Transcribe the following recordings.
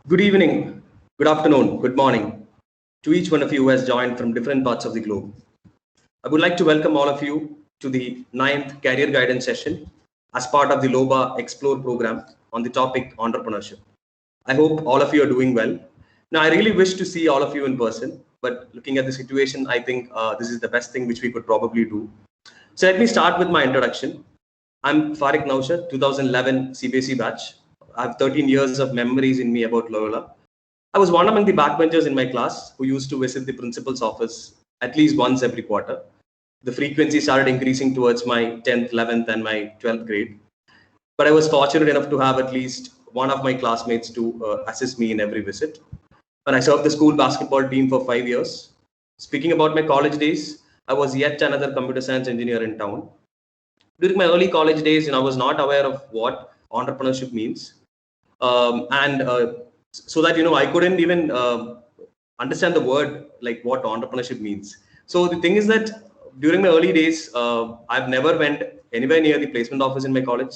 Good evening, good afternoon, good morning to each one of you who has joined from different parts of the globe. I would like to welcome all of you to the 9th Career Guidance session as part of the LOBA Explore program on the topic entrepreneurship. I hope all of you are doing well. Now, I really wish to see all of you in person, but looking at the situation, I think this is the best thing which we could probably do. So let me start with my introduction. I'm Fariq Naushad, 2011 CBSE batch. I have 13 years of memories in me about Loyola. I was one among the backbenchers in my class who used to visit the principal's office at least once every quarter. The frequency started increasing towards my 10th, 11th, and my 12th grade. But I was fortunate enough to have at least one of my classmates to assist me in every visit. And I served the school basketball team for 5 years. Speaking about my college days, I was yet another computer science engineer in town. During my early college days, I was not aware of what entrepreneurship means. And so that I couldn't even understand the word like what entrepreneurship means. So the thing is that during my early days, I've never went anywhere near the placement office in my college.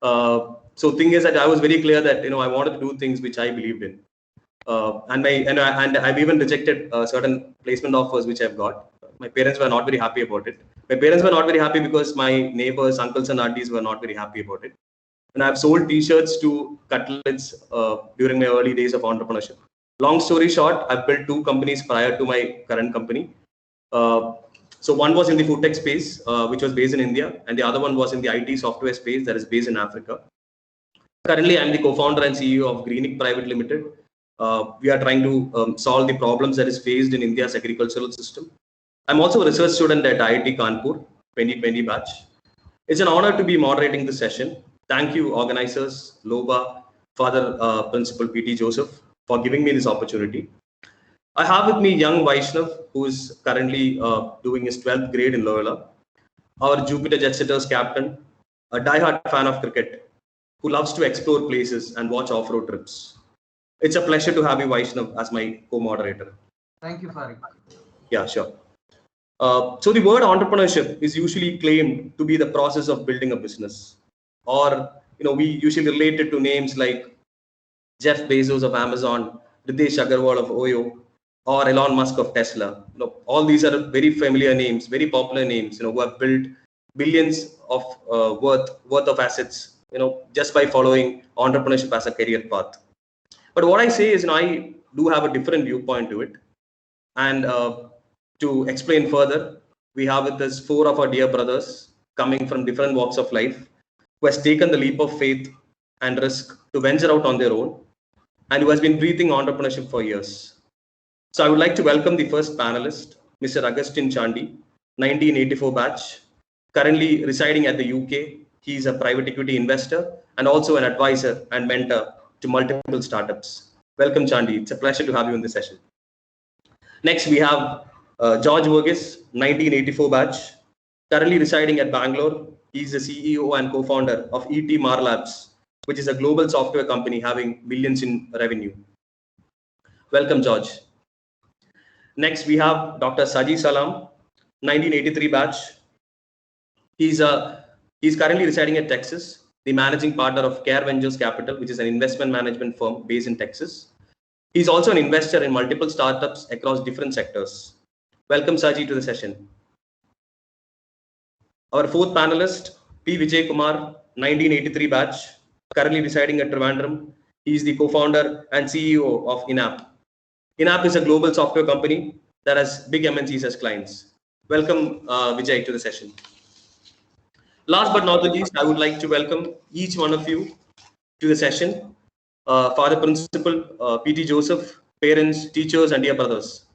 So thing is that I was very clear that I wanted to do things which I believed in, and I've even rejected certain placement offers which I've got. My parents were not very happy about it. My parents were not very happy because my neighbors, uncles and aunties were not very happy about it. And I've sold T-shirts to cutlets during my early days of entrepreneurship. Long story short, I've built 2 companies prior to my current company. So one was in the food tech space, which was based in India, and the other one was in the IT software space that is based in Africa. Currently, I'm the co-founder and CEO of Greenic Private Limited. We are trying to solve the problems that is faced in India's agricultural system. I'm also a research student at IIT Kanpur, 2020 batch. It's an honor to be moderating this session. Thank you, organizers, LOBA, Father Principal P.T. Joseph, for giving me this opportunity. I have with me young Vaishnav, who is currently doing his 12th grade in Loyola, our Jupiter Jetsetters captain, a die-hard fan of cricket, who loves to explore places and watch off-road trips. It's a pleasure to have you, Vaishnav, as my co-moderator. Thank you, Fariq. Yeah, sure. So the word entrepreneurship is usually claimed to be the process of building a business, or we usually relate it to names like Jeff Bezos of Amazon, Ritesh Agarwal of Oyo, or Elon Musk of Tesla. All these are very familiar names, very popular names. Who have built billions of worth of assets. Just by following entrepreneurship as a career path. But what I say is, I do have a different viewpoint to it, and to explain further, we have with us 4 of our dear brothers coming from different walks of life who has taken the leap of faith and risk to venture out on their own and who has been breathing entrepreneurship for years. So I would like to welcome the first panelist, Mr. Augustine Chandy, 1984 batch, currently residing at the UK. He is a private equity investor and also an advisor and mentor to multiple startups. Welcome, Chandy. It's a pleasure to have you in this session. Next, we have George Varghese, 1984 batch, currently residing at Bangalore. He's the CEO and co-founder of ET Labs, which is a global software company having millions in revenue. Welcome, George. Next, we have Dr. Saji Salam, 1983 batch. He's currently residing at Texas, the managing partner of Care Ventures Capital, which is an investment management firm based in Texas. He's also an investor in multiple startups across different sectors. Welcome, Saji, to the session. Our 4th panelist, P Vijay Kumar, 1983 batch, currently residing at Trivandrum. He is the co-founder and CEO of INAP. INAP is a global software company that has big MNCs as clients. Welcome, Vijay, to the session. Last but not the least, I would like to welcome each one of you to the session. Father Principal P.T. Joseph, parents, teachers, and dear brothers.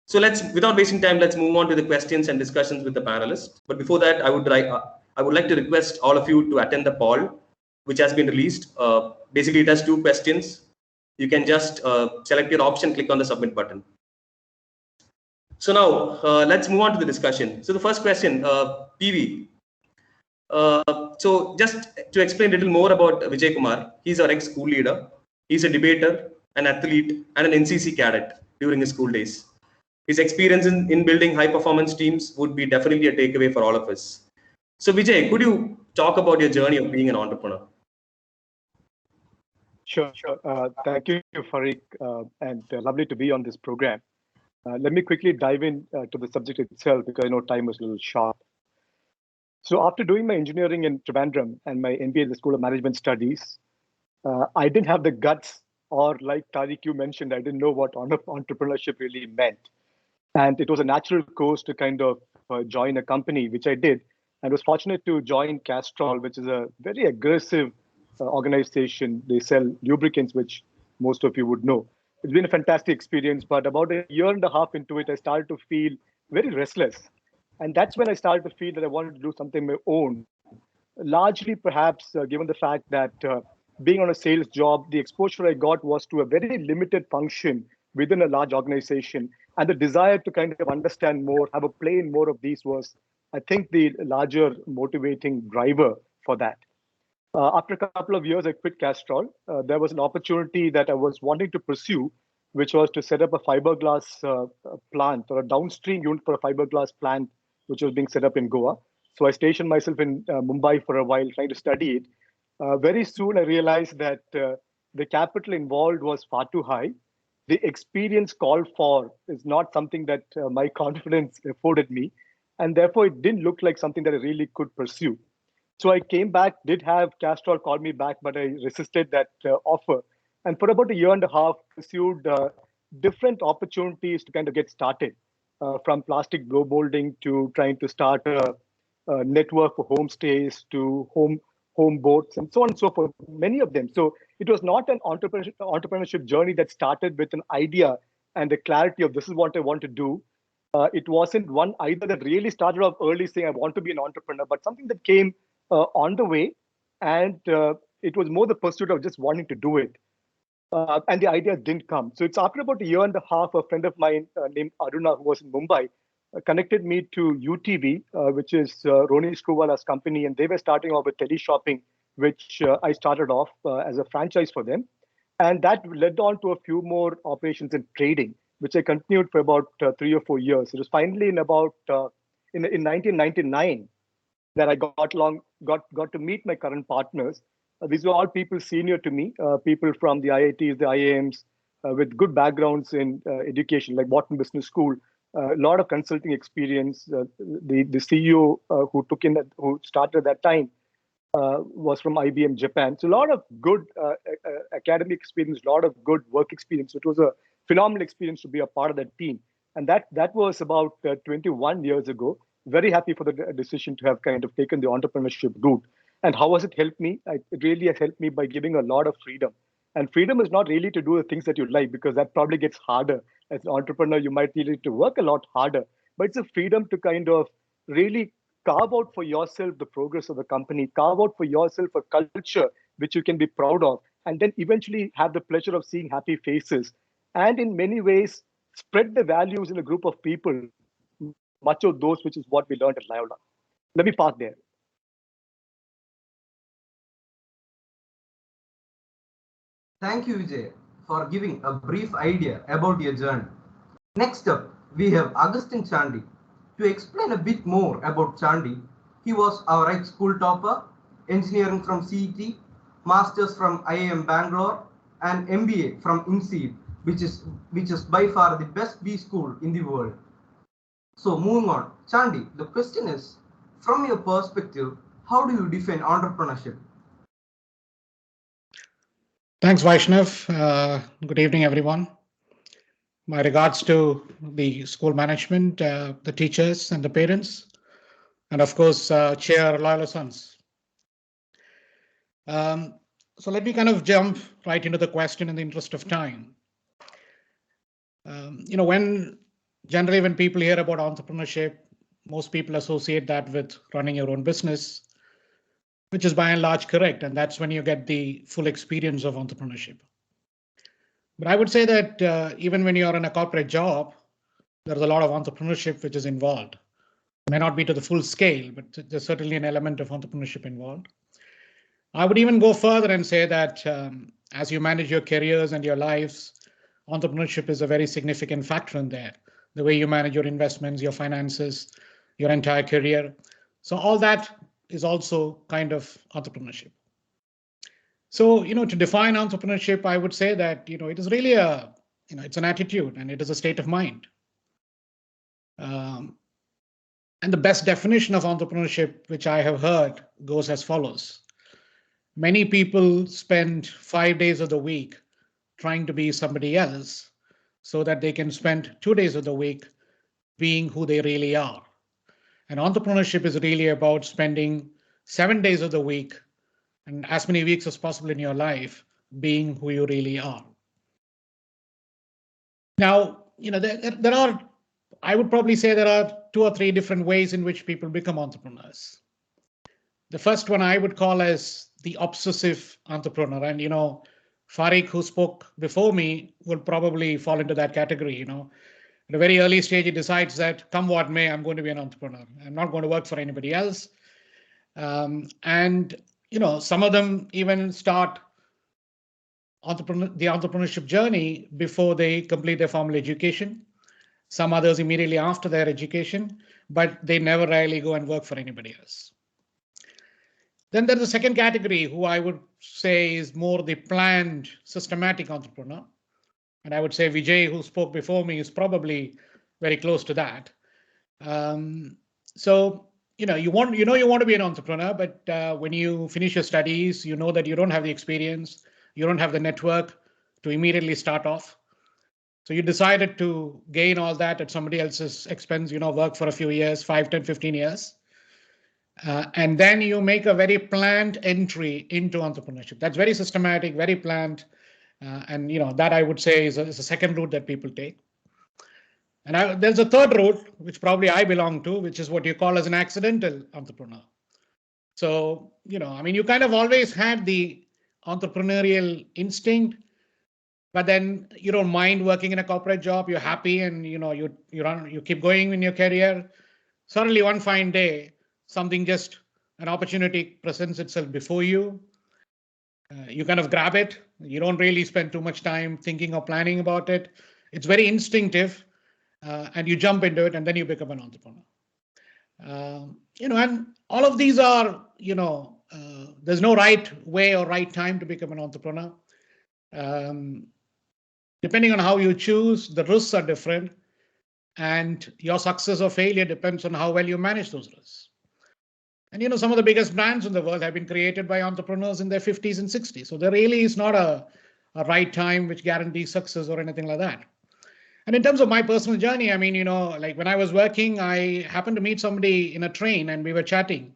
So without wasting time, let's move on to the questions and discussions with the panelists. But before that, I would like to request all of you to attend the poll, which has been released. Basically, it has 2 questions. You can just select your option, click on the submit button. So now let's move on to the discussion. So the first question, PV. So just to explain a little more about Vijay Kumar, he's our ex-school leader. He's a debater, an athlete, and an NCC cadet during his school days. His experience in building high-performance teams would be definitely a takeaway for all of us. So Vijay, could you talk about your journey of being an entrepreneur? Sure. Thank you, Fariq, and lovely to be on this program. Let me quickly dive in to the subject itself because I know time is a little short. So after doing my engineering in Trivandrum and my MBA at the School of Management Studies, I didn't have the guts, or like Tariq, you mentioned, I didn't know what entrepreneurship really meant. And it was a natural course to kind of join a company, which I did. And was fortunate to join Castrol, which is a very aggressive organization. They sell lubricants, which most of you would know. It's been a fantastic experience, but about a year and a half into it, I started to feel very restless. And that's when I started to feel that I wanted to do something my own, largely perhaps given the fact that being on a sales job, the exposure I got was to a very limited function within a large organization. And the desire to kind of understand more, have a play in more of these was, I think, the larger motivating driver for that. After a couple of years, I quit Castrol. There was an opportunity that I was wanting to pursue, which was to set up a fiberglass plant or a downstream unit for a fiberglass plant, which was being set up in Goa. So I stationed myself in Mumbai for a while trying to study it. Very soon, I realized that the capital involved was far too high. The experience called for is not something that my confidence afforded me. And therefore, it didn't look like something that I really could pursue. So I came back, did have Castrol call me back, but I resisted that offer. And for about a year and a half, pursued different opportunities to kind of get started, from plastic blow molding to trying to start a network for homestays to home boats and so on and so forth, many of them. So it was not an entrepreneurship journey that started with an idea and the clarity of this is what I want to do. It wasn't one either that really started off early saying I want to be an entrepreneur, but something that came on the way. And it was more the pursuit of just wanting to do it. And the idea didn't come. So it's after about a year and a half, a friend of mine named Aruna, who was in Mumbai, connected me to UTV, which is Roni Screwwala's company. And they were starting off with teleshopping, which I started off as a franchise for them. And that led on to a few more operations in trading, which I continued for about 3 or 4 years. It was finally in about in 1999 that I got to meet my current partners. These were all people senior to me, people from the IITs, the IIMs, with good backgrounds in education, like Wharton Business School, a lot of consulting experience. The CEO who started at that time was from IBM Japan. So a lot of good academic experience, a lot of good work experience. It was a phenomenal experience to be a part of that team. And that was about 21 years ago. Very happy for the decision to have kind of taken the entrepreneurship route. And how has it helped me? It really has helped me by giving a lot of freedom. And freedom is not really to do the things that you like, because that probably gets harder. As an entrepreneur, you might need to work a lot harder. But it's a freedom to kind of really carve out for yourself the progress of the company, carve out for yourself a culture which you can be proud of, and then eventually have the pleasure of seeing happy faces. And in many ways, spread the values in a group of people, much of those, which is what we learned at Loyola. Let me park there. Thank you, Vijay, for giving a brief idea about your journey. Next up, we have Augustine Chandy. To explain a bit more about Chandy, he was our high school topper, engineering from CET, masters from IIM Bangalore, and MBA from INSEAD, which is by far the best B school in the world. So moving on, Chandy, the question is, from your perspective, how do you define entrepreneurship? Thanks, Vaishnav. Good evening, everyone. My regards to the school management, the teachers and the parents, and of course, Chair Loyola Sons. So let me kind of jump right into the question in the interest of time. When people hear about entrepreneurship, most people associate that with running your own business, which is by and large correct. And that's when you get the full experience of entrepreneurship. But I would say that even when you're in a corporate job, there's a lot of entrepreneurship which is involved. It may not be to the full scale, but there's certainly an element of entrepreneurship involved. I would even go further and say that as you manage your careers and your lives, entrepreneurship is a very significant factor in there. The way you manage your investments, your finances, your entire career. So all that is also kind of entrepreneurship. So, to define entrepreneurship, I would say that, it is really it's an attitude and it is a state of mind. And the best definition of entrepreneurship, which I have heard, goes as follows. Many people spend 5 days of the week trying to be somebody else so that they can spend 2 days of the week being who they really are. And entrepreneurship is really about spending 7 days of the week and as many weeks as possible in your life being who you really are. Now, there are, I would probably say there are 2 or 3 different ways in which people become entrepreneurs. The first one I would call as the obsessive entrepreneur. And, Fariq, who spoke before me, will probably fall into that category. At a very early stage, he decides that come what may, I'm going to be an entrepreneur. I'm not going to work for anybody else. And some of them even start the entrepreneurship journey before they complete their formal education. Some others immediately after their education, but they never really go and work for anybody else. Then there's a second category who I would say is more the planned, systematic entrepreneur. And I would say Vijay, who spoke before me, is probably very close to that. So, you want to be an entrepreneur, but when you finish your studies, you know that you don't have the experience, you don't have the network to immediately start off. So you decided to gain all that at somebody else's expense, work for a few years, 5, 10, 15 years. And then you make a very planned entry into entrepreneurship. That's very systematic, very planned. And that I would say is a second route that people take. And there's a third route, which probably I belong to, which is what you call as an accidental entrepreneur. So, you kind of always had the entrepreneurial instinct, but then you don't mind working in a corporate job. You're happy, and you keep going in your career. Suddenly, one fine day, an opportunity presents itself before you. You kind of grab it. You don't really spend too much time thinking or planning about it. It's very instinctive, and you jump into it, and then you become an entrepreneur. And all of these are, there's no right way or right time to become an entrepreneur. Depending on how you choose, the risks are different, and your success or failure depends on how well you manage those risks. And some of the biggest brands in the world have been created by entrepreneurs in their 50s and 60s. So there really is not a right time which guarantees success or anything like that. And in terms of my personal journey, like when I was working, I happened to meet somebody in a train and we were chatting.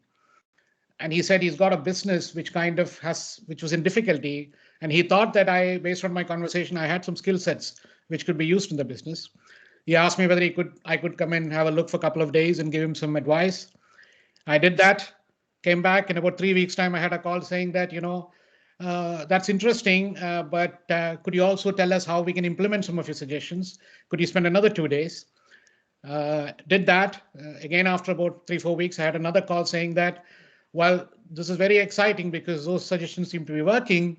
And he said he's got a business which was in difficulty. And he thought that based on my conversation, I had some skill sets which could be used in the business. He asked me whether I could come and have a look for a couple of days and give him some advice. I did that, came back in about 3 weeks' time. I had a call saying that, that's interesting, but could you also tell us how we can implement some of your suggestions? Could you spend another 2 days? Did that. Again, after about 3-4 weeks, I had another call saying that, well, this is very exciting because those suggestions seem to be working.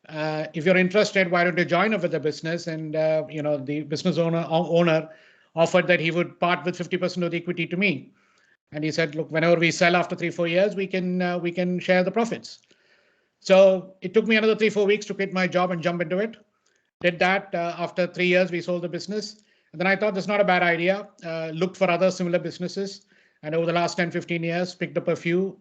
If you're interested, why don't you join up with the business? And the business owner offered that he would part with 50% of the equity to me. And he said, look, whenever we sell after 3-4 years, we can share the profits. So it took me another 3-4 weeks to quit my job and jump into it. Did that. After 3 years, we sold the business. And then I thought that's not a bad idea. Looked for other similar businesses. And over the last 10-15 years, picked up a few,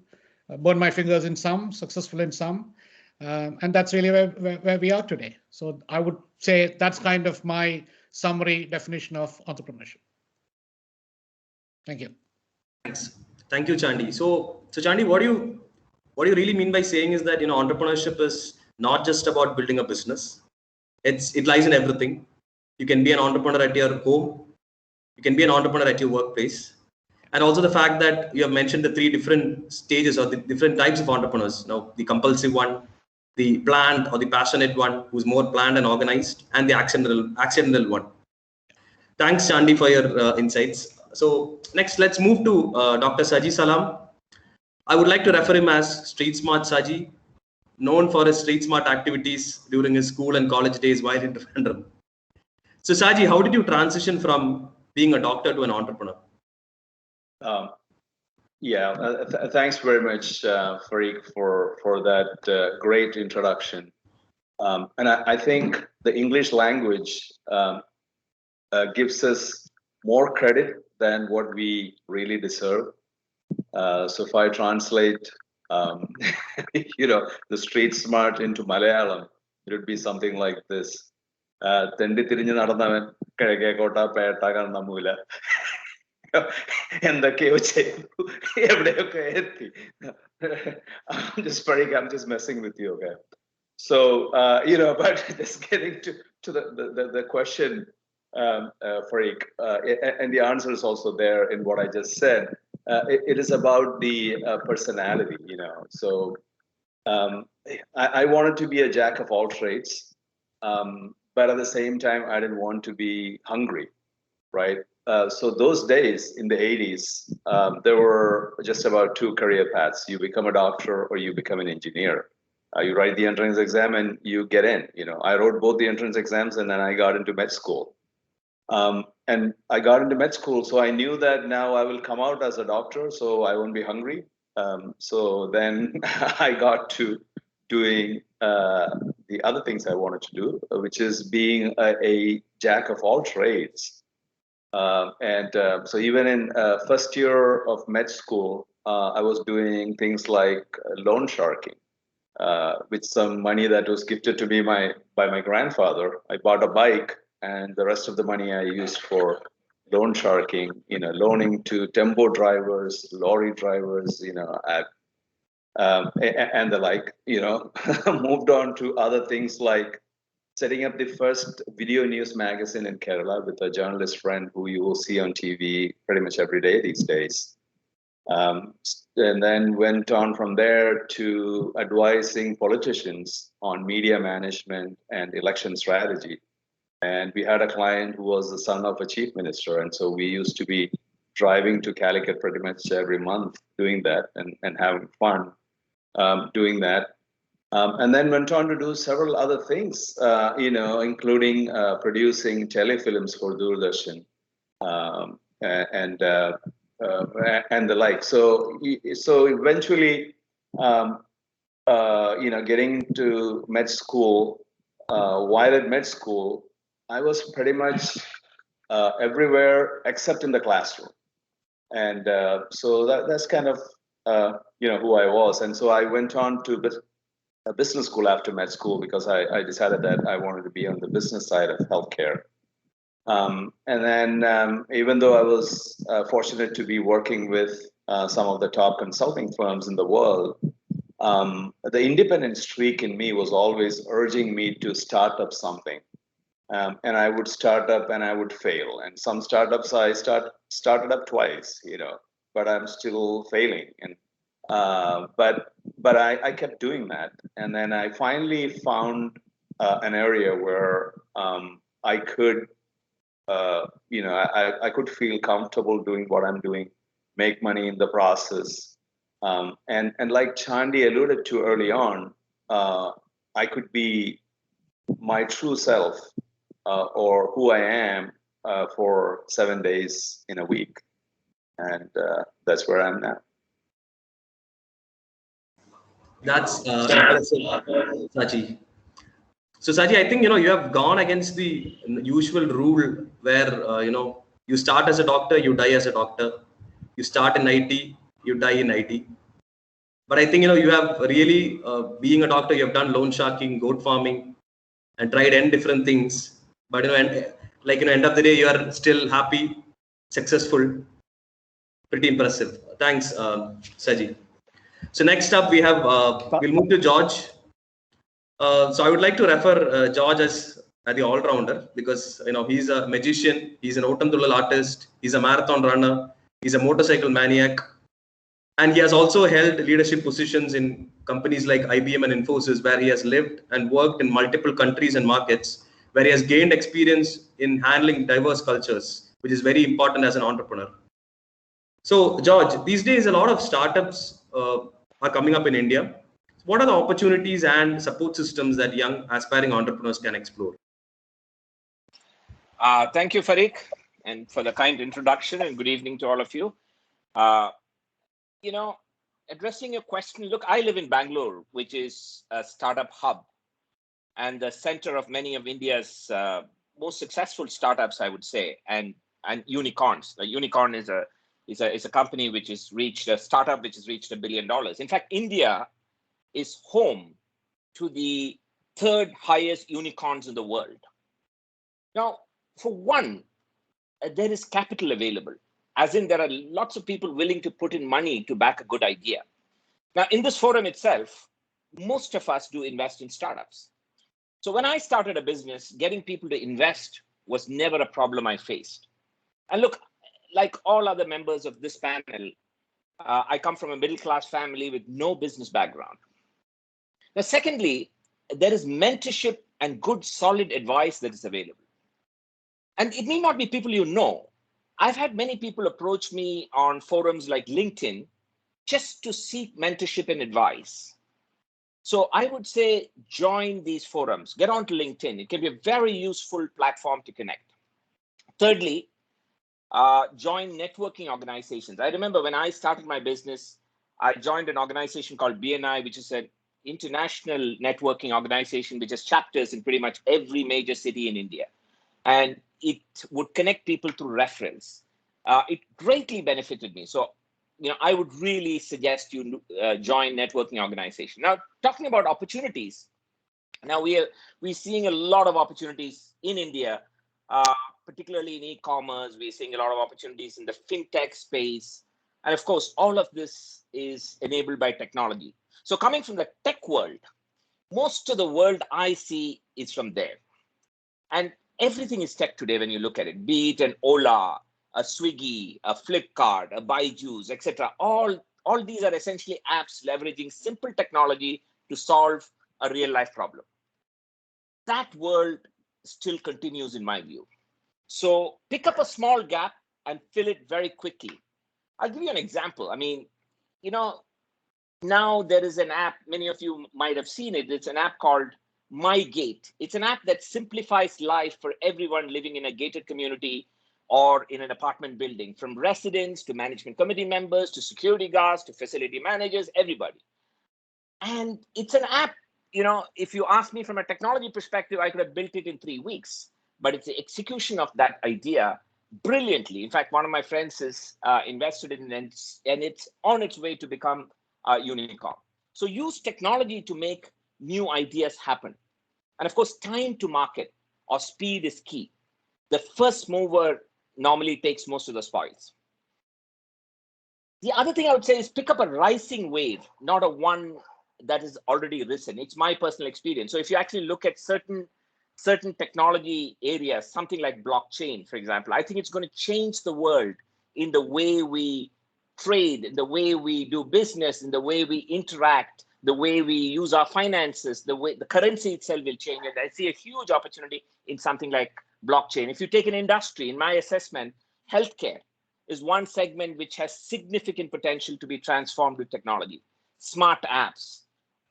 burned my fingers in some, successful in some. And that's really where we are today. So I would say that's kind of my summary definition of entrepreneurship. Thank you. Thanks. Thank you, Chandy. So Chandy, what do you really mean by saying is that entrepreneurship is not just about building a business. It lies in everything. You can be an entrepreneur at your home. You can be an entrepreneur at your workplace. And also the fact that you have mentioned the 3 different stages or the different types of entrepreneurs. The compulsive one, the planned or the passionate one, who's more planned and organized, and the accidental one. Thanks, Chandy, for your insights. So next, let's move to Dr. Saji Salam. I would like to refer him as Street Smart Saji, known for his street smart activities during his school and college days while in Trivandrum. So Saji, how did you transition from being a doctor to an entrepreneur? Yeah, thanks very much, Fariq, for that great introduction. And I think the English language gives us more credit than what we really deserve. So if I translate, the street smart into Malayalam, it would be something like this. തെണ്ടി തിരിഞ്ഞ് നടന്നവൻ കിഴക്കേക്കോട്ട പേട്ട കണ്ണമൂല എന്തൊക്കെയോ ചെയ്തു എവിടെയൊക്കെ എത്തി. I'm just messing with you, okay? So but just getting to the question, Fariq, and the answer is also there in what I just said. It is about the personality, So I wanted to be a jack of all trades, but at the same time, I didn't want to be hungry, right? So those days in the 80s, there were just about two career paths. You become a doctor or you become an engineer. You write the entrance exam and you get in. I wrote both the entrance exams and then I got into med school. And I got into med school, so I knew that now I will come out as a doctor, so I won't be hungry. So then I got to doing the other things I wanted to do, which is being a jack of all trades. So even in first year of med school, I was doing things like loan sharking. With some money that was gifted to me by my grandfather. I bought a bike, and the rest of the money I used for loan sharking, loaning to tempo drivers, lorry drivers, and the like, moved on to other things like setting up the first video news magazine in Kerala with a journalist friend who you will see on TV pretty much every day these days. And then went on from there to advising politicians on media management and election strategy. And we had a client who was the son of a chief minister. And so we used to be driving to Calicut pretty much every month doing that and having fun doing that. And then went on to do several other things, including producing telefilms for Doordarshan. And the like. So eventually, getting to med school, while at med school, I was pretty much everywhere except in the classroom. And so that's kind of, who I was. And so I went on to a business school after med school because I decided that I wanted to be on the business side of healthcare. And then even though I was fortunate to be working with some of the top consulting firms in the world, the independent streak in me was always urging me to start up something. And I would start up and I would fail. And some startups I started up twice, but I'm still failing. And but I kept doing that. And then I finally found an area where I could I could feel comfortable doing what I'm doing, make money in the process. And like Chandy alluded to early on, I could be my true self or who I am for 7 days in a week. And that's where I'm now. That's impressive, Saji. So Saji, I think you have gone against the usual rule where you start as a doctor, you die as a doctor. You start in IT, you die in IT. But I think you have really, being a doctor, you have done loan sharking, goat farming, and tried n different things. But end of the day, you are still happy, successful. Pretty impressive. Thanks, Saji. So next up, we have we'll move to George. So I would like to refer George as the all-rounder because he's a magician, he's an Otamdulal artist, he's a marathon runner, he's a motorcycle maniac, and he has also held leadership positions in companies like IBM and Infosys, where he has lived and worked in multiple countries and markets, where he has gained experience in handling diverse cultures, which is very important as an entrepreneur. So George, these days a lot of startups are coming up in India. What are the opportunities and support systems that young aspiring entrepreneurs can explore? Thank you, Fariq, and for the kind introduction, and good evening to all of you. addressing your question, look, I live in Bangalore, which is a startup hub and the center of many of India's most successful startups, I would say, and unicorns. A unicorn is a company which has reached a startup which has reached $1 billion. In fact, India is home to the third highest unicorns in the world. Now, for one, there is capital available, as in there are lots of people willing to put in money to back a good idea. Now, in this forum itself, most of us do invest in startups. So when I started a business, getting people to invest was never a problem I faced. And look, like all other members of this panel, I come from a middle-class family with no business background. Now, secondly, there is mentorship and good, solid advice that is available. And it may not be people you know. I've had many people approach me on forums like LinkedIn just to seek mentorship and advice. So I would say join these forums, get onto LinkedIn. It can be a very useful platform to connect. Thirdly, join networking organizations. I remember when I started my business, I joined an organization called BNI, which is an international networking organization, which has chapters in pretty much every major city in India. And it would connect people through referrals. It greatly benefited me. So, I would really suggest you join networking organization. Now, talking about opportunities, now we're seeing a lot of opportunities in India, particularly in e-commerce. We're seeing a lot of opportunities in the fintech space. And of course, all of this is enabled by technology. So coming from the tech world, most of the world I see is from there. And everything is tech today when you look at it, be it an Ola, a Swiggy, a Flipkart, a Byju's, etc. All these are essentially apps leveraging simple technology to solve a real life problem. That world still continues in my view. So pick up a small gap and fill it very quickly. I'll give you an example. I mean, now there is an app, many of you might have seen it. It's an app called My Gate. It's an app that simplifies life for everyone living in a gated community or in an apartment building, from residents to management committee members to security guards to facility managers, everybody. And it's an app, if you ask me from a technology perspective, I could have built it in 3 weeks, but it's the execution of that idea brilliantly. In fact, one of my friends is invested in it, and it's on its way to become a unicorn. So use technology to make new ideas happen. And of course, time to market or speed is key. The first mover normally takes most of the spoils. The other thing I would say is pick up a rising wave, not a one that is already risen. It's my personal experience. So if you actually look at certain technology areas, something like blockchain, for example, I think it's going to change the world in the way we trade, in the way we do business, in the way we interact, the way we use our finances, the way the currency itself will change. And I see a huge opportunity in something like blockchain. If you take an industry, in my assessment, healthcare is one segment which has significant potential to be transformed with technology. Smart apps,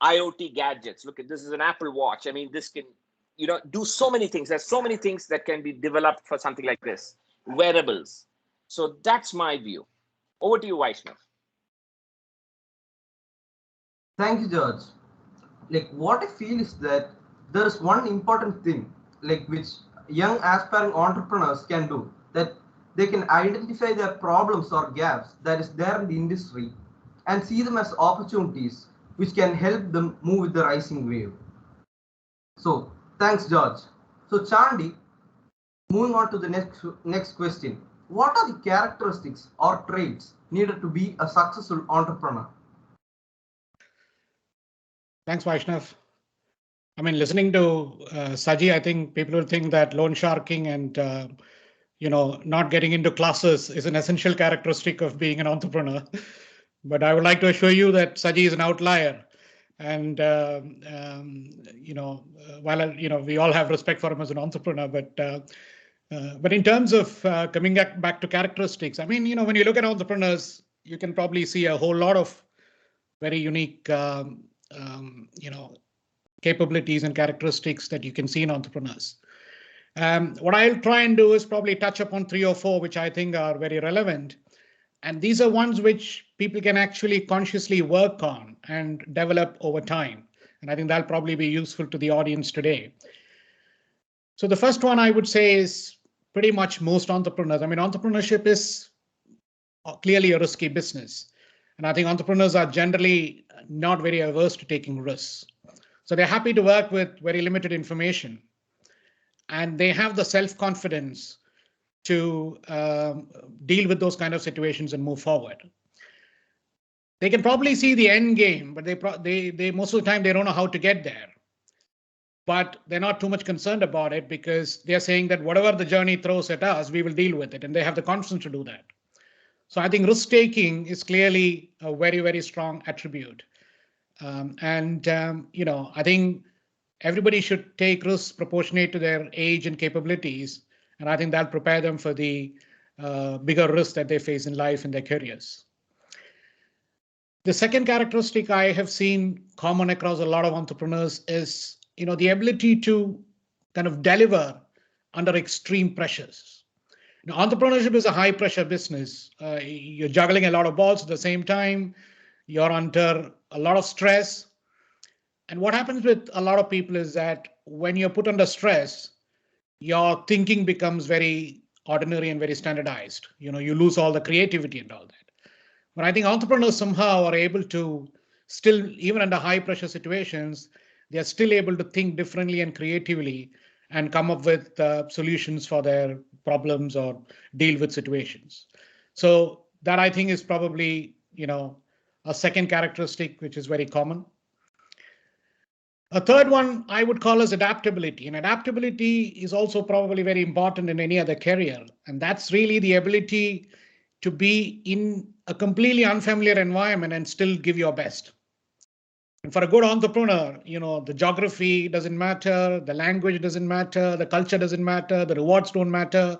IoT gadgets. Look at this is an Apple Watch. I mean, this can, do so many things. There's so many things that can be developed for something like this. Wearables. So that's my view. Over to you, Vaishnav. Thank you, George. What I feel is that there is one important thing, which young aspiring entrepreneurs can do, that they can identify their problems or gaps that is there in the industry and see them as opportunities which can help them move with the rising wave. So thanks, George. So Chandy, moving on to the next question. What are the characteristics or traits needed to be a successful entrepreneur? Thanks, Vaishnav. I mean, listening to Saji, I think people will think that loan sharking and not getting into classes is an essential characteristic of being an entrepreneur. But I would like to assure you that Saji is an outlier. And while we all have respect for him as an entrepreneur, but in terms of coming back to characteristics, I mean, when you look at entrepreneurs, you can probably see a whole lot of very unique capabilities and characteristics that you can see in entrepreneurs. What I'll try and do is probably touch upon 3 or 4, which I think are very relevant. And these are ones which people can actually consciously work on and develop over time. And I think that'll probably be useful to the audience today. So the first one I would say is pretty much most entrepreneurs. I mean, entrepreneurship is clearly a risky business. And I think entrepreneurs are generally not very averse to taking risks. So they're happy to work with very limited information. And they have the self-confidence to deal with those kind of situations and move forward. They can probably see the end game, but they most of the time they don't know how to get there. But they're not too much concerned about it because they're saying that whatever the journey throws at us, we will deal with it, and they have the confidence to do that. So I think risk-taking is clearly a very, very strong attribute. I think everybody should take risks proportionate to their age and capabilities, and I think that'll prepare them for the bigger risks that they face in life and their careers. The second characteristic I have seen common across a lot of entrepreneurs is the ability to kind of deliver under extreme pressures. Entrepreneurship is a high pressure business. You're juggling a lot of balls at the same time. You're under a lot of stress. And what happens with a lot of people is that when you're put under stress, your thinking becomes very ordinary and very standardized. You lose all the creativity and all that. But I think entrepreneurs somehow are able to still, even under high pressure situations, they are still able to think differently and creatively and come up with solutions for their problems or deal with situations. So that I think is probably, a second characteristic which is very common. A third one I would call as adaptability. And adaptability is also probably very important in any other career. And that's really the ability to be in a completely unfamiliar environment and still give your best. And for a good entrepreneur, the geography doesn't matter, the language doesn't matter, the culture doesn't matter, the rewards don't matter.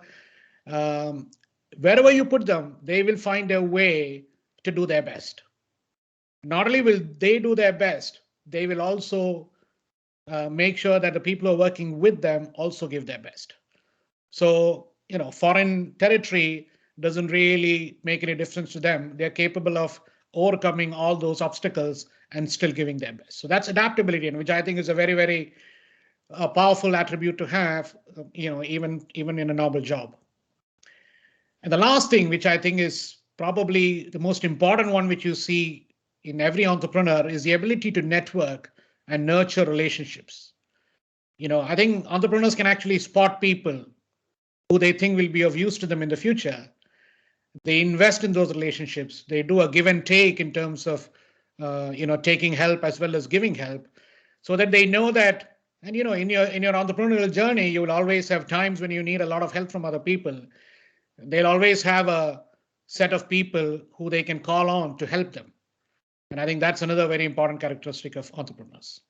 Wherever you put them, they will find a way to do their best. Not only will they do their best, they will also make sure that the people who are working with them also give their best. So, foreign territory doesn't really make any difference to them. They're capable of overcoming all those obstacles and still giving their best. So that's adaptability, and which I think is a very, very powerful attribute to have, even in a normal job. And the last thing, which I think is probably the most important one, which you see in every entrepreneur, is the ability to network and nurture relationships. I think entrepreneurs can actually spot people who they think will be of use to them in the future. They invest in those relationships. They do a give and take in terms of, taking help as well as giving help, so that they know that, and in your entrepreneurial journey, you will always have times when you need a lot of help from other people. They'll always have a set of people who they can call on to help them. And I think that's another very important characteristic of entrepreneurs.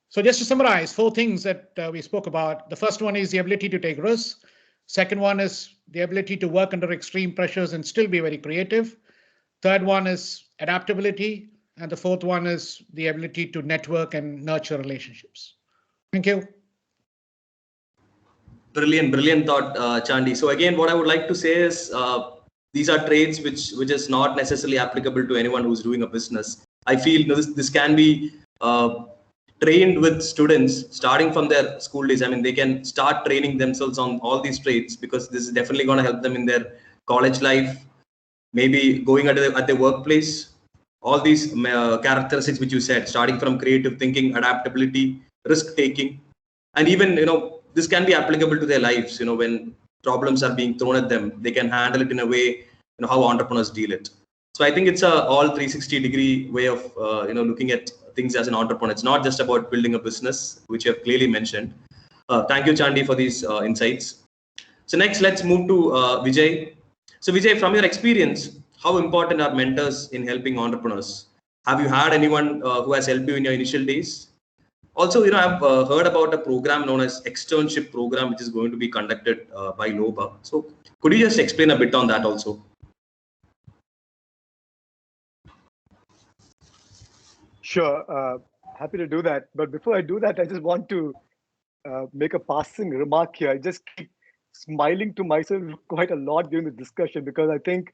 So just to summarize, 4 things that we spoke about. The first one is the ability to take risks. Second one is the ability to work under extreme pressures and still be very creative. Third one is adaptability. And the fourth one is the ability to network and nurture relationships. Thank you. Brilliant thought, Chandy. So again, what I would like to say is these are traits which is not necessarily applicable to anyone who's doing a business. I feel this can be trained with students starting from their school days. I mean, they can start training themselves on all these traits, because this is definitely going to help them in their college life, maybe going at the workplace. All these characteristics which you said, starting from creative thinking, adaptability, risk taking, and even this can be applicable to their lives. When problems are being thrown at them, they can handle it in a way how entrepreneurs deal it. So I think it's a all 360-degree way of looking at things as an entrepreneur. It's not just about building a business, which you have clearly mentioned. Thank you, Chandy, for these insights. So next, let's move to Vijay. So Vijay, from your experience, how important are mentors in helping entrepreneurs? Have you had anyone who has helped you in your initial days? Also, I've heard about a program known as Externship program, which is going to be conducted by LOBA. So could you just explain a bit on that also? Sure, happy to do that. But before I do that, I just want to make a passing remark here. I just keep smiling to myself quite a lot during the discussion, because I think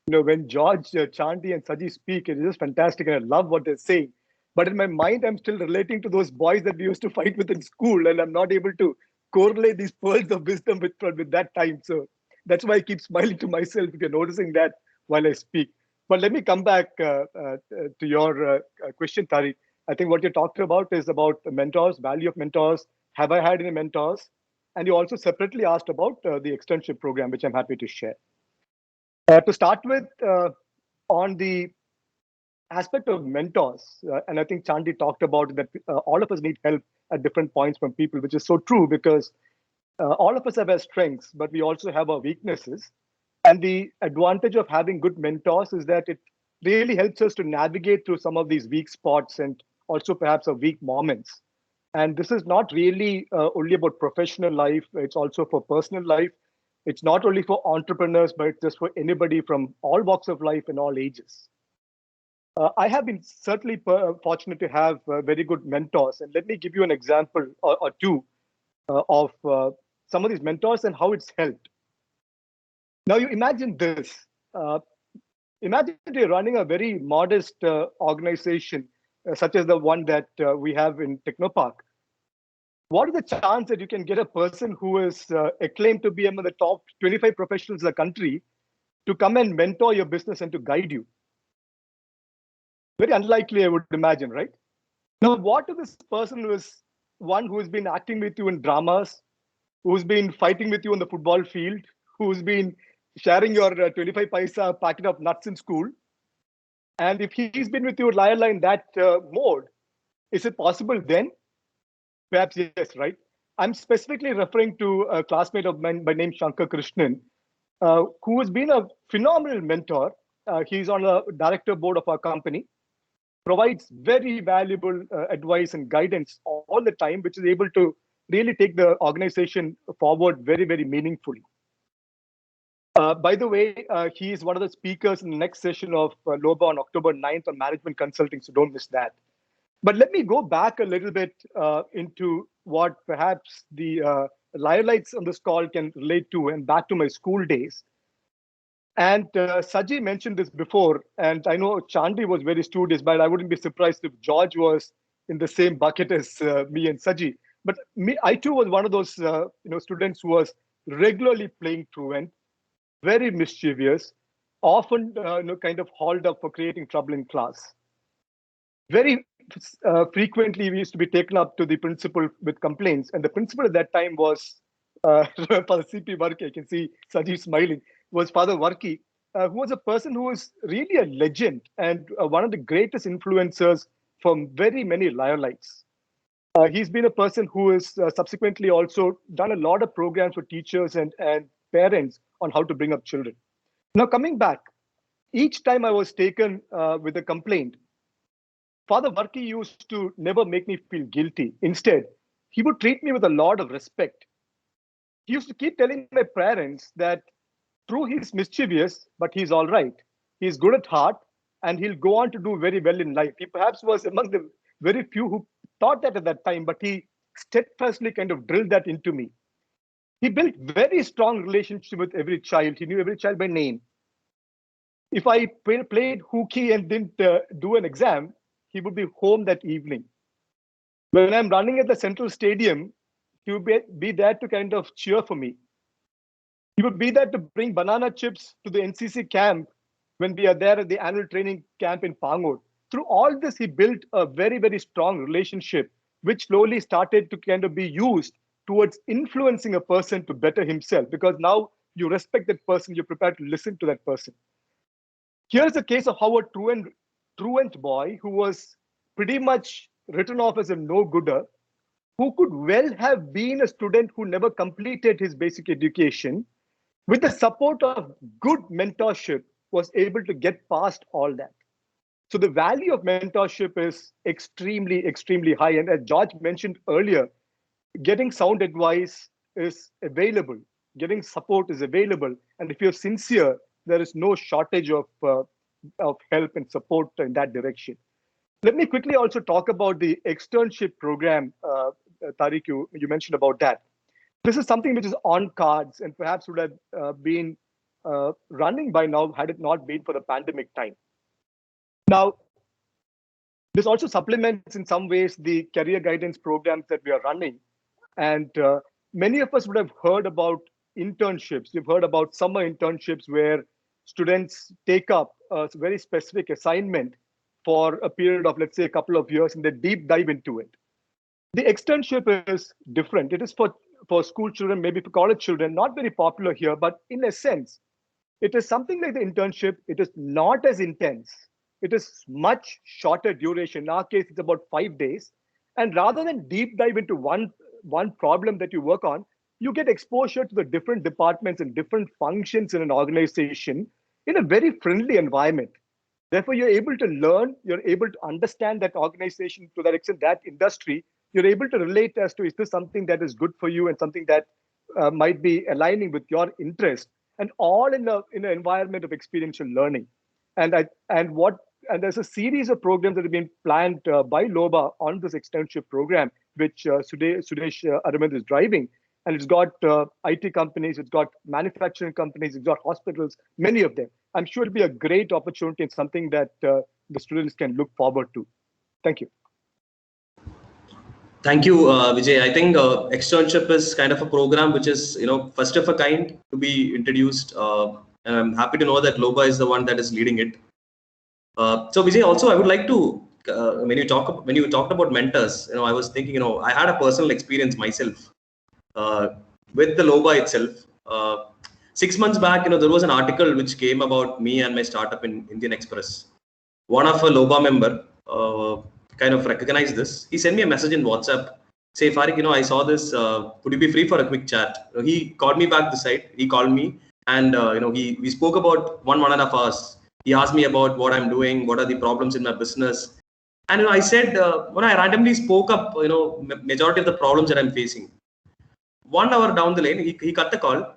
when George, Chandy, and Saji speak, it is just fantastic, and I love what they're saying. But in my mind, I'm still relating to those boys that we used to fight with in school, and I'm not able to correlate these pearls of wisdom with that time. So that's why I keep smiling to myself if you're noticing that while I speak. But let me come back to your question, Tariq. I think what you talked about is about mentors, value of mentors. Have I had any mentors? And you also separately asked about the externship program, which I'm happy to share. To start with, on the aspect of mentors, and I think Chandy talked about that all of us need help at different points from people, which is so true because all of us have our strengths, but we also have our weaknesses. And the advantage of having good mentors is that it really helps us to navigate through some of these weak spots and also perhaps our weak moments. And this is not really only about professional life, it's also for personal life. It's not only for entrepreneurs, but it's just for anybody from all walks of life and all ages. I have been certainly fortunate to have very good mentors. And let me give you an example or two of some of these mentors and how it's helped. Now, you imagine this. Imagine you're running a very modest organization, such as the one that we have in Technopark. What is the chance that you can get a person who is acclaimed to be among the top 25 professionals in the country to come and mentor your business and to guide you? Very unlikely, I would imagine, right? Now, what if this person who is one who has been acting with you in dramas, who's been fighting with you on the football field, who's been sharing your 25 paisa packet of nuts in school, and if he's been with you, Loyola, in that mode, is it possible then? Perhaps yes, right? I'm specifically referring to a classmate of mine by name Shankar Krishnan, who has been a phenomenal mentor. He's on a director board of our company, provides very valuable advice and guidance all the time, which is able to really take the organization forward very, very meaningfully. By the way, he is one of the speakers in the next session of LOBA on October 9th on management consulting, so don't miss that. But let me go back a little bit into what perhaps the Loyolites on this call can relate to and back to my school days. And Saji mentioned this before, and I know Chandy was very studious, but I wouldn't be surprised if George was in the same bucket as me and Saji. But I too was one of those students who was regularly playing truant, very mischievous, often kind of hauled up for creating trouble in class. Very frequently, we used to be taken up to the principal with complaints, and the principal at that time was Father C.P. Varghese. I can see Saji smiling. Was Father Varghese, who was a person who was really a legend and one of the greatest influencers from very many Loyolites. He's been a person who has subsequently also done a lot of programs for teachers and parents on how to bring up children. Now, coming back, each time I was taken with a complaint, Father Varghese used to never make me feel guilty. Instead, he would treat me with a lot of respect. He used to keep telling my parents that through he's mischievous, but he's all right. He's good at heart, and he'll go on to do very well in life. He perhaps was among the very few who thought that at that time, but he steadfastly kind of drilled that into me. He built very strong relationship with every child. He knew every child by name. If I played hooky and didn't do an exam, he would be home that evening. When I'm running at the Central Stadium, he would be there to kind of cheer for me. He would be there to bring banana chips to the NCC camp when we are there at the annual training camp in Pangod. Through all this, he built a very, very strong relationship, which slowly started to kind of be used towards influencing a person to better himself, because now you respect that person, you're prepared to listen to that person. Here's a case of how a truant boy who was pretty much written off as a no-gooder, who could well have been a student who never completed his basic education, with the support of good mentorship, was able to get past all that. So the value of mentorship is extremely, extremely high. And as George mentioned earlier, getting sound advice is available. Getting support is available. And if you're sincere, there is no shortage of help and support in that direction. Let me quickly also talk about the externship program. Tariq, you mentioned about that. This is something which is on cards and perhaps would have been running by now had it not been for the pandemic time. Now, this also supplements in some ways the career guidance programs that we are running. And many of us would have heard about internships. You've heard about summer internships where students take up a very specific assignment for a period of, let's say, a couple of years, and they deep dive into it. The externship is different. It is for school children, maybe for college children, not very popular here, but in a sense, it is something like the internship. It is not as intense. It is much shorter duration. In our case, it's about 5 days. And rather than deep dive into one problem that you work on, you get exposure to the different departments and different functions in an organization in a very friendly environment. Therefore, you're able to learn, you're able to understand that organization to that extent, that industry. You're able to relate as to, is this something that is good for you and something that might be aligning with your interest, and all in an environment of experiential learning. And there's a series of programs that have been planned by LOBA on this externship program, which Sudesh Arvind is driving. And it's got IT companies, it's got manufacturing companies, it's got hospitals, many of them. I'm sure it'll be a great opportunity and something that the students can look forward to. Thank you. Thank you, Vijay. I think externship is kind of a program which is, first of a kind to be introduced. And I'm happy to know that LOBA is the one that is leading it. So Vijay, also I would like to, when you talked about mentors, I was thinking, I had a personal experience myself with the LOBA itself. 6 months back, there was an article which came about me and my startup in Indian Express. One of a LOBA member kind of recognized this. He sent me a message in WhatsApp, say, Fariq, I saw this. Would you be free for a quick chat? He called me back the site. He called me, and we spoke about 1.5 hours. He asked me about what I'm doing, what are the problems in my business, and I said, when I randomly spoke up, majority of the problems that I'm facing. 1 hour down the lane, he cut the call.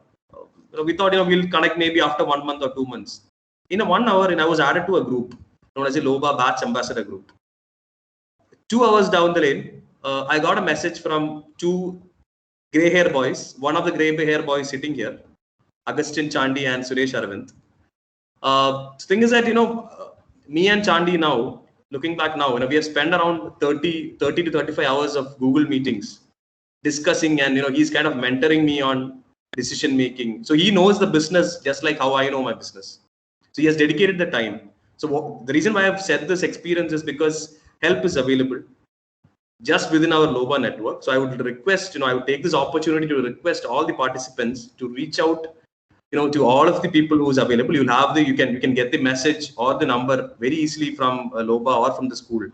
We thought, we'll connect maybe after 1 month or 2 months. In a 1 hour, and I was added to a group known as a LOBA Batch Ambassador Group. 2 hours down the lane, I got a message from 2 grey hair boys. One of the grey hair boys sitting here, Augustine Chandy and Suresh Arvind. The thing is that, me and Chandy now, looking back now, we have spent around 30 to 35 hours of Google meetings discussing, and, he's kind of mentoring me on decision making. So he knows the business just like how I know my business. So he has dedicated the time. So the reason why I've said this experience is because help is available just within our LOBA network. So I would request, I would take this opportunity to request all the participants to reach out, to all of the people who's available. You can get the message or the number very easily from LOBA or from the school.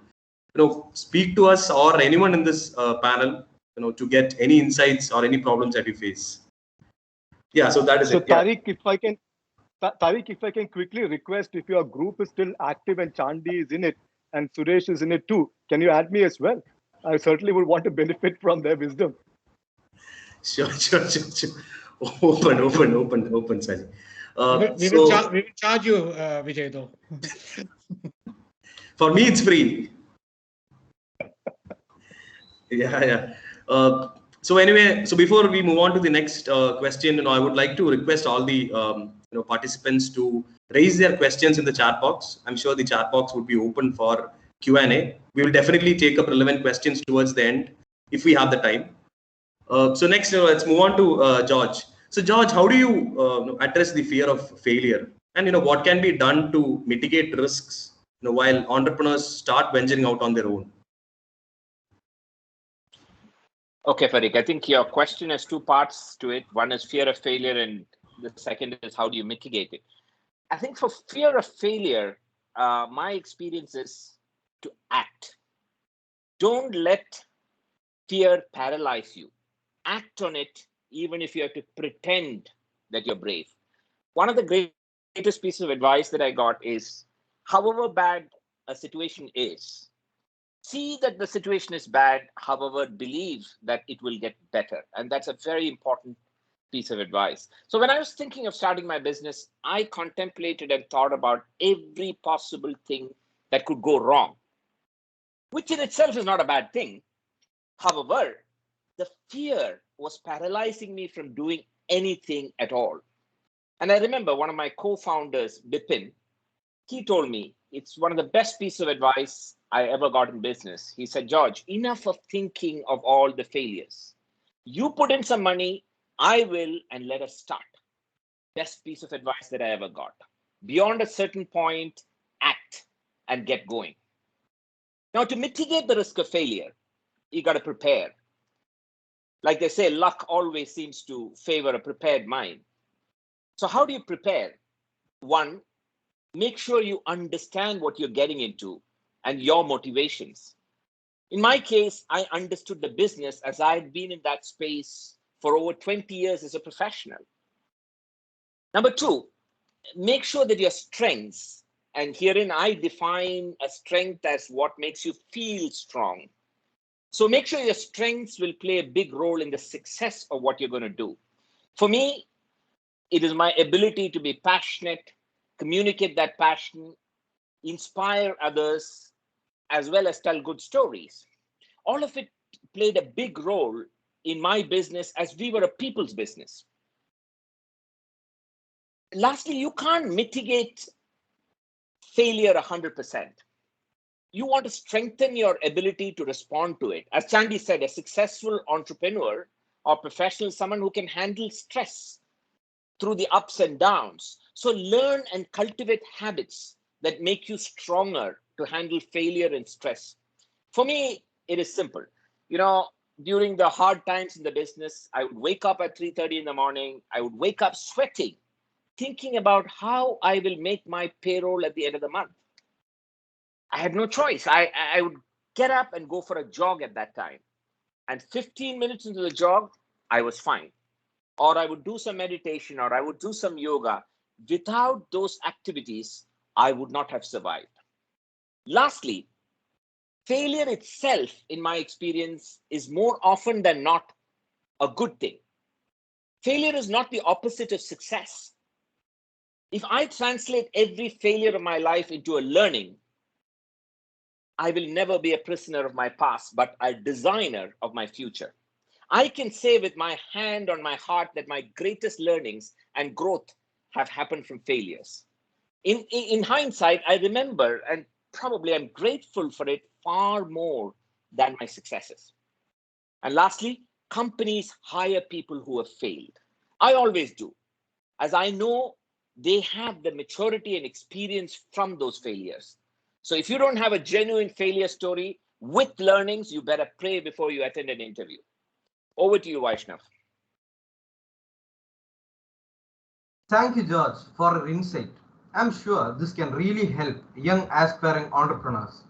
Speak to us or anyone in this panel, to get any insights or any problems that you face. Yeah, so that is it. Tariq, Tariq, if I can quickly request, if your group is still active and Chandy is in it and Suresh is in it too, can you add me as well? I certainly would want to benefit from their wisdom. Sure. Open, Saji. We will charge you, Vijay, though. For me, it's free. Yeah. So anyway, so before we move on to the next question, I would like to request all the participants to raise their questions in the chat box. I'm sure the chat box would be open for Q&A. We will definitely take up relevant questions towards the end if we have the time. So next, let's move on to George. So George, how do you address the fear of failure, and what can be done to mitigate risks while entrepreneurs start venturing out on their own? Okay, Fariq, I think your question has 2 parts to it. One is fear of failure, and the second is how do you mitigate it? I think for fear of failure, my experience is to act. Don't let fear paralyze you. Act on it, even if you have to pretend that you're brave. One of the greatest pieces of advice that I got is, however bad a situation is, see that the situation is bad, however, believe that it will get better. And that's a very important piece of advice. So when I was thinking of starting my business, I contemplated and thought about every possible thing that could go wrong, which in itself is not a bad thing. However, the fear was paralyzing me from doing anything at all. And I remember one of my co-founders, Bipin, he told me it's one of the best pieces of advice I ever got in business. He said, George, enough of thinking of all the failures. You put in some money, I will, and let us start. Best piece of advice that I ever got. Beyond a certain point, act and get going. Now, to mitigate the risk of failure, you got to prepare. Like they say, luck always seems to favor a prepared mind. So how do you prepare? One, make sure you understand what you're getting into and your motivations. In my case, I understood the business as I had been in that space for over 20 years as a professional. Number two, make sure that your strengths, and herein I define a strength as what makes you feel strong. So make sure your strengths will play a big role in the success of what you're going to do. For me, it is my ability to be passionate, communicate that passion, inspire others, as well as tell good stories. All of it played a big role in my business as we were a people's business. Lastly, you can't mitigate failure 100%. You want to strengthen your ability to respond to it. As Chandy said, a successful entrepreneur or professional is someone who can handle stress through the ups and downs. So learn and cultivate habits that make you stronger to handle failure and stress. For me, it is simple. During the hard times in the business, I would wake up at 3:30 in the morning. I would wake up sweating, thinking about how I will make my payroll at the end of the month. I had no choice. I would get up and go for a jog at that time. And 15 minutes into the jog, I was fine. Or I would do some meditation, or I would do some yoga. Without those activities, I would not have survived. Lastly, failure itself, in my experience, is more often than not a good thing. Failure is not the opposite of success. If I translate every failure of my life into a learning, I will never be a prisoner of my past, but a designer of my future. I can say with my hand on my heart that my greatest learnings and growth have happened from failures. In hindsight, I remember, and probably I'm grateful for it far more than my successes. And lastly, companies hire people who have failed. I always do, as I know they have the maturity and experience from those failures. So if you don't have a genuine failure story with learnings, you better pray before you attend an interview. Over to you, Vaishnav. Thank you, George, for your insight. I'm sure this can really help young aspiring entrepreneurs.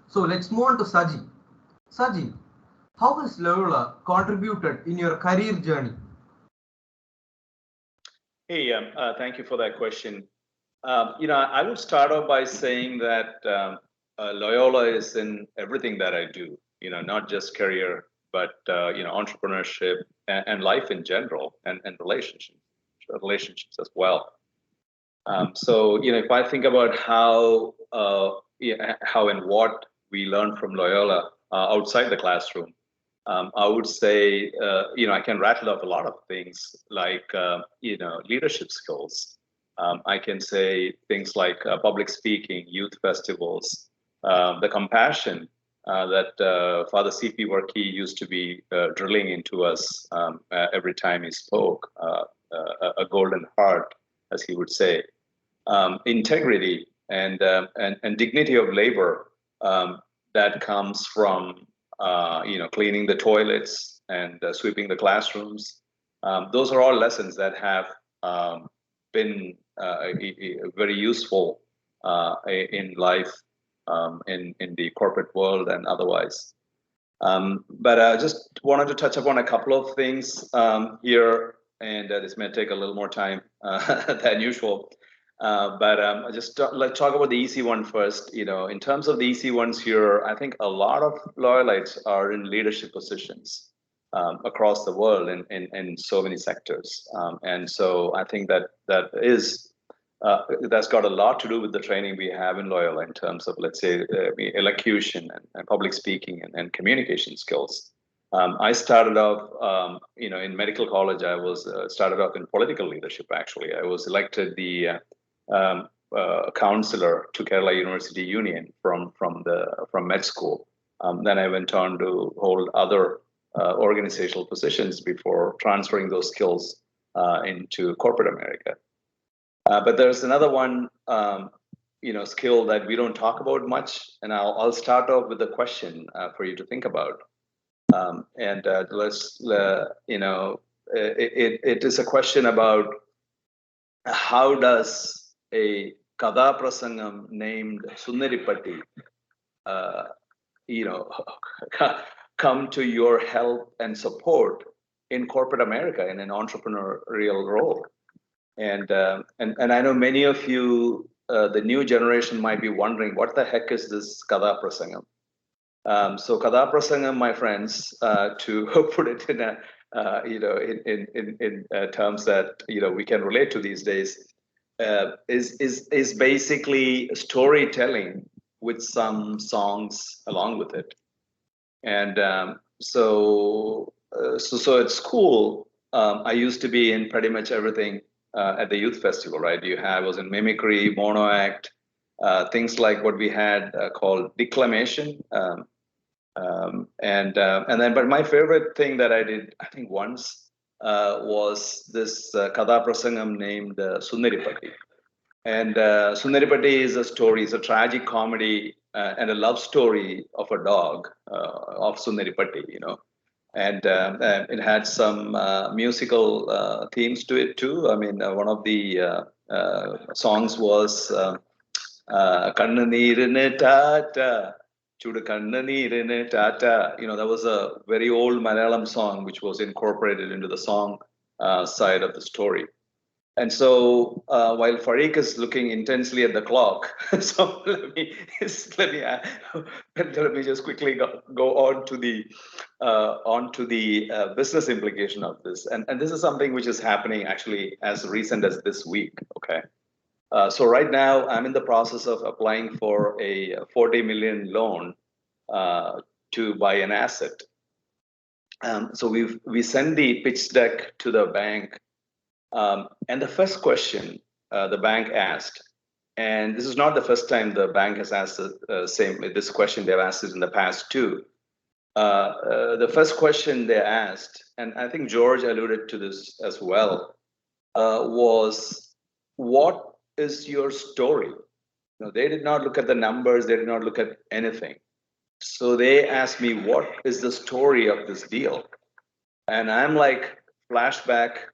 So let's move on to Saji. Saji, how has Loyola contributed in your career journey? Hey, thank you for that question. I would start off by saying that Loyola is in everything that I do. Not just career, but entrepreneurship and life in general, and relationships as well. So if I think about how and what we learn from Loyola outside the classroom, I would say I can rattle off a lot of things like leadership skills. I can say things like public speaking, youth festivals, the compassion that Father C.P. Varghese used to be drilling into us every time he spoke, a golden heart, as he would say, integrity and dignity of labor that comes from cleaning the toilets and sweeping the classrooms. Those are all lessons that have been very useful in life, in the corporate world and otherwise. But I just wanted to touch upon a couple of things here, and this may take a little more time than usual. But let's talk about the easy one first. In terms of the easy ones here, I think a lot of Loyalites are in leadership positions across the world in so many sectors. And so I think that's got a lot to do with the training we have in Loyola in terms of, let's say, elocution and public speaking and communication skills. I started off, in medical college. I was started off in political leadership. Actually, I was elected the counselor to Kerala University Union from med school. Then I went on to hold other organizational positions before transferring those skills into corporate America. But there's another one, skill that we don't talk about much, and I'll start off with a question for you to think about. It is a question about how does a Kada Prasangam named Sundaripatti, come to your help and support in corporate America in an entrepreneurial role. And I know many of you, the new generation, might be wondering, what the heck is this Kada Prasangam? So Kada Prasangam, my friends, to put it in a in terms that we can relate to these days, is basically storytelling with some songs along with it. And so at school, I used to be in pretty much everything at the youth festival, right? I was in mimicry, mono act, things like what we had called declamation. But my favorite thing that I did, I think once, was this Kada Prasangam named Sundaripatti. And Sundaripatti is a story, it's a tragic comedy and a love story of a dog, of Sundaripatti, And it had some musical themes to it too. I mean, one of the songs was Kannanirine Tata, Chudu Kannanirine Tata. That was a very old Malayalam song which was incorporated into the song side of the story. And so while Fariq is looking intensely at the clock, so let me just quickly go on to the business implication of this. And this is something which is happening actually as recent as this week. Okay. So right now I'm in the process of applying for a 40 million loan to buy an asset. So we send the pitch deck to the bank. And the first question the bank asked, and this is not the first time the bank has asked this question, they've asked it in the past too. The first question they asked, and I think George alluded to this as well, was, what is your story? They did not look at the numbers, they did not look at anything. So they asked me, what is the story of this deal? And I'm like, flashback,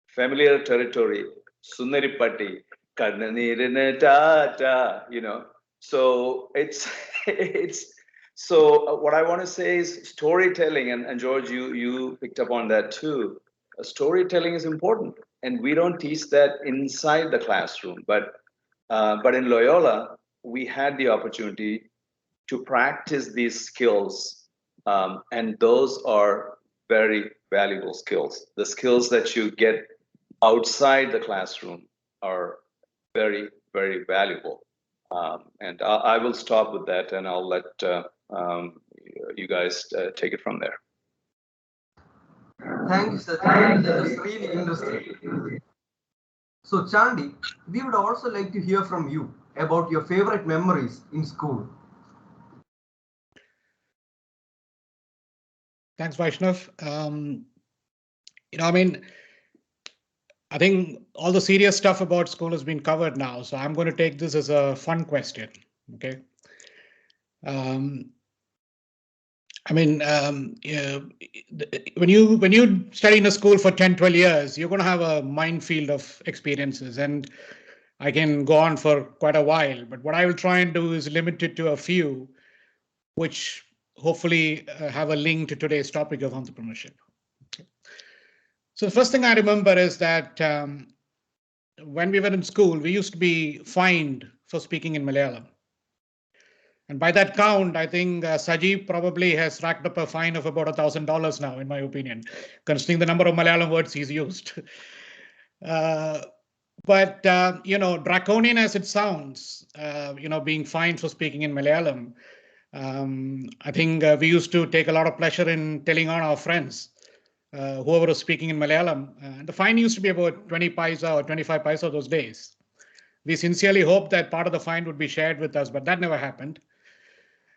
familiar territory, Sundaripatti, Kannanirine Tata, So so what I want to say is storytelling, and George, you picked up on that too. Storytelling is important, and we don't teach that inside the classroom. But in Loyola, we had the opportunity to practice these skills, and those are very valuable skills. The skills that you get outside the classroom are very, very valuable. And I will stop with that, and I'll let you guys take it from there. Thank you, Saji. That was really interesting. So, Chandy, we would also like to hear from you about your favorite memories in school. Thanks, Vaishnav. I think all the serious stuff about school has been covered now, so I'm going to take this as a fun question. Okay. When you study in a school for 10, 12 years, you're going to have a minefield of experiences, and I can go on for quite a while. But what I will try and do is limit it to a few, which hopefully have a link to today's topic of entrepreneurship. Okay. So the first thing I remember is that when we were in school, we used to be fined for speaking in Malayalam. And by that count, I think Saji probably has racked up a fine of about $1,000 now, in my opinion, considering the number of Malayalam words he's used. But draconian as it sounds, being fined for speaking in Malayalam, I think we used to take a lot of pleasure in telling on our friends, whoever was speaking in Malayalam. The fine used to be about 20 paisa or 25 paisa those days. We sincerely hoped that part of the fine would be shared with us, but that never happened.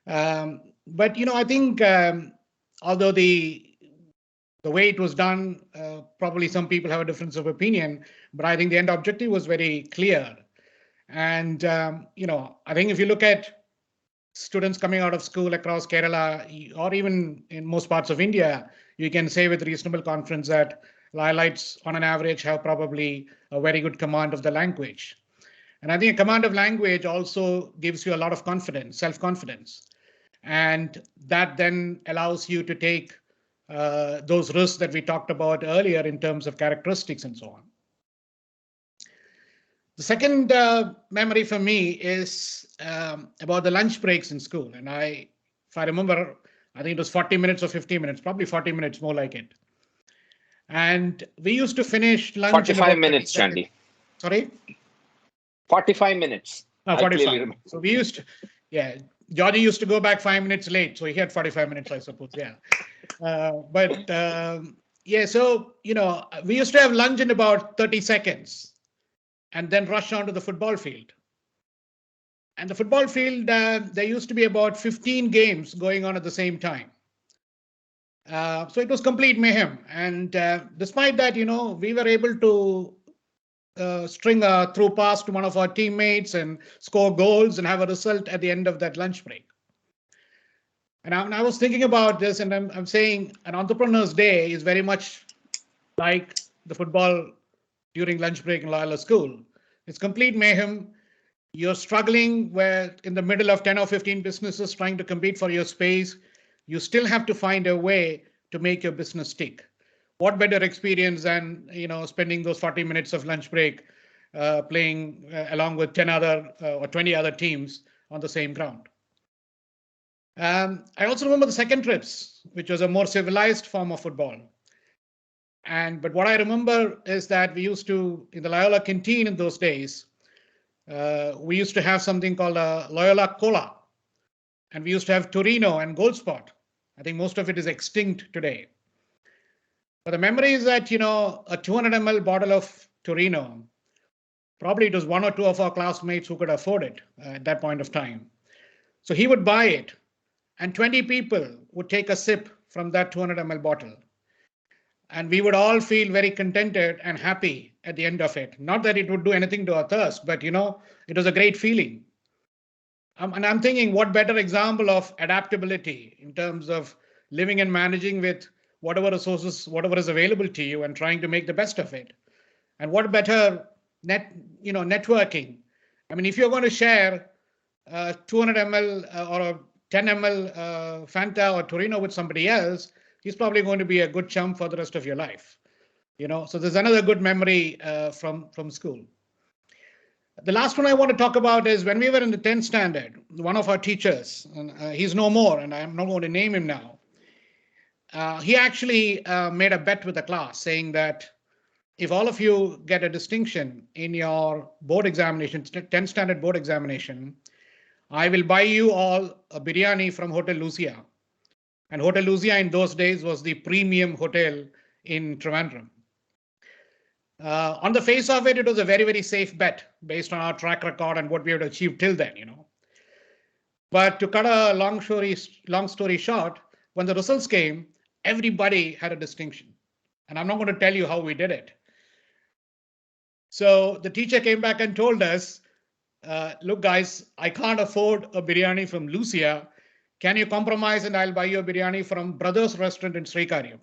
But I think although the way it was done, probably some people have a difference of opinion, but I think the end objective was very clear. And I think if you look at students coming out of school across Kerala, or even in most parts of India, you can say with reasonable confidence that Loyalites, on an average, have probably a very good command of the language. And I think a command of language also gives you a lot of confidence, self-confidence. And that then allows you to take those risks that we talked about earlier in terms of characteristics and so on. The second memory for me is about the lunch breaks in school. And if I remember, I think it was 40 minutes or 50 minutes, probably 40 minutes, more like it. And we used to finish lunch 45 minutes, Chandy. Sorry? 45 minutes. No, 45. So we used to, Georgie used to go back 5 minutes late. So he had 45 minutes, I suppose. Yeah. So, we used to have lunch in about 30 seconds and then rush onto the football field. And the football field, there used to be about 15 games going on at the same time. So it was complete mayhem. And despite that, we were able to string a through pass to one of our teammates and score goals and have a result at the end of that lunch break. And I was thinking about this, and I'm saying an entrepreneur's day is very much like the football during lunch break in Loyola School. It's complete mayhem. You're struggling in the middle of 10 or 15 businesses trying to compete for your space. You still have to find a way to make your business tick. What better experience than spending those 40 minutes of lunch break playing along with 10 other or 20 other teams on the same ground. I also remember the second trips, which was a more civilized form of football. But what I remember is that we used to, in the Loyola canteen in those days, we used to have something called a Loyola Cola. And we used to have Torino and Gold Spot. I think most of it is extinct today. But the memory is that, a 200 ml bottle of Torino, probably it was one or two of our classmates who could afford it at that point of time. So he would buy it, and 20 people would take a sip from that 200 ml bottle. And we would all feel very contented and happy at the end of it. Not that it would do anything to our thirst, but it was a great feeling. And I'm thinking, what better example of adaptability in terms of living and managing with whatever resources, whatever is available to you, and trying to make the best of it. And what better networking. I mean, if you're going to share 200 ml or a 10 ml Fanta or Torino with somebody else, he's probably going to be a good chum for the rest of your life. So there's another good memory from school. The last one I want to talk about is when we were in the 10th standard, one of our teachers, and he's no more, and I'm not going to name him now. He actually made a bet with the class saying that if all of you get a distinction in your board examination, 10th standard board examination, I will buy you all a biryani from Hotel Lucia. And Hotel Lucia in those days was the premium hotel in Trivandrum. On the face of it, it was a very, very safe bet based on our track record and what we had achieved till then, But to cut a long story short, when the results came, everybody had a distinction. And I'm not going to tell you how we did it. So the teacher came back and told us, look, guys, I can't afford a biryani from Lucia. Can you compromise and I'll buy you a biryani from Brothers Restaurant in Srikaryam?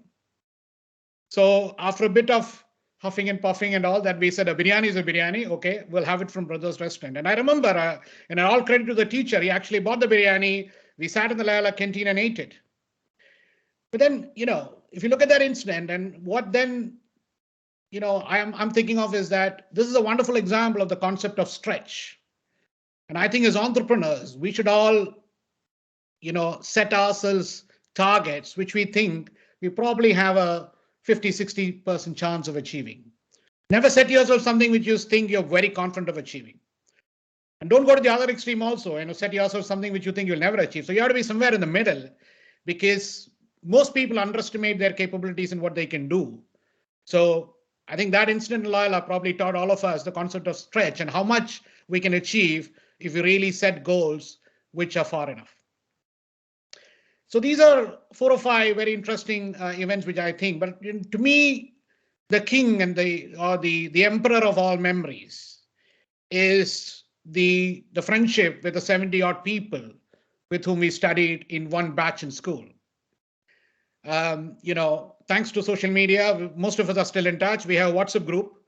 So after a bit of huffing and puffing and all that, we said a biryani is a biryani. Okay, we'll have it from Brothers Restaurant. And I remember, and all credit to the teacher, he actually bought the biryani. We sat in the Loyola canteen and ate it. But then, if you look at that incident and what then, I'm thinking of is that this is a wonderful example of the concept of stretch. And I think as entrepreneurs, we should all, set ourselves targets, which we think we probably have a 50-60% chance of achieving. Never set yourself something which you think you're very confident of achieving. And don't go to the other extreme also, set yourself something which you think you'll never achieve. So you have to be somewhere in the middle, because most people underestimate their capabilities and what they can do. So I think that incident in Loyola probably taught all of us the concept of stretch and how much we can achieve if we really set goals which are far enough. So these are 4 or 5 very interesting events which I think, but to me, the king and the emperor of all memories is the friendship with the 70 odd people with whom we studied in one batch in school. Thanks to social media, most of us are still in touch. We have a WhatsApp group.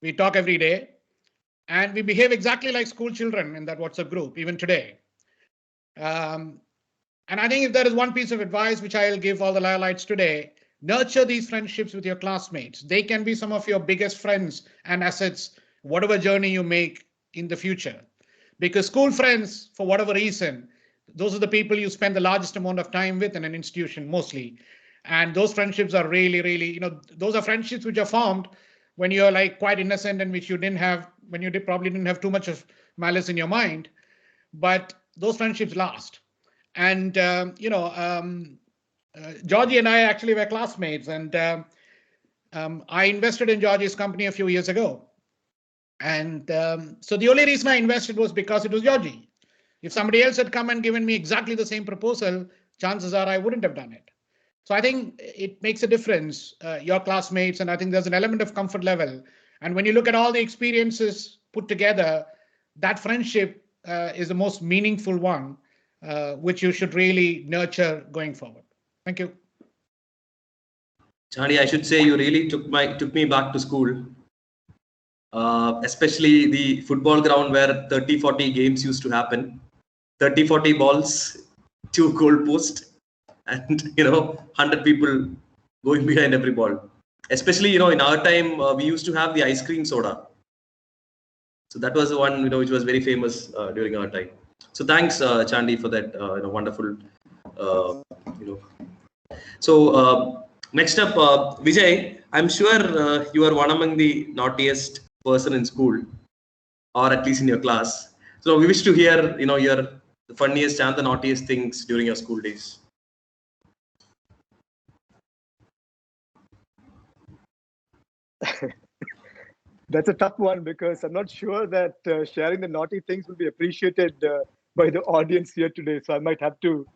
We talk every day, and we behave exactly like school children in that WhatsApp group, even today. And I think if there is one piece of advice which I'll give all the Loyolites today, nurture these friendships with your classmates. They can be some of your biggest friends and assets, whatever journey you make in the future. Because school friends, for whatever reason, those are the people you spend the largest amount of time with in an institution mostly. And those friendships are really, really, those are friendships which are formed when you're like quite innocent and which you didn't have, when you probably didn't have too much of malice in your mind. But those friendships last. And, Georgie and I actually were classmates, and I invested in Georgie's company a few years ago. And so the only reason I invested was because it was Georgie. If somebody else had come and given me exactly the same proposal, chances are I wouldn't have done it. So I think it makes a difference, your classmates, and I think there's an element of comfort level. And when you look at all the experiences put together, that friendship is the most meaningful one, which you should really nurture going forward. Thank you. Chandy, I should say you really took me back to school, especially the football ground where 30-40 games used to happen, 30-40 balls, 2 goal posts, and 100 people going behind every ball. Especially in our time, we used to have the ice cream soda. So that was the one which was very famous during our time. So thanks, Chandy, for that wonderful. So next up, Vijay, I'm sure you are one among the naughtiest person in school, or at least in your class. So we wish to hear your the funniest and the naughtiest things during your school days. That's a tough one, because I'm not sure that sharing the naughty things will be appreciated by the audience here today. So I might have to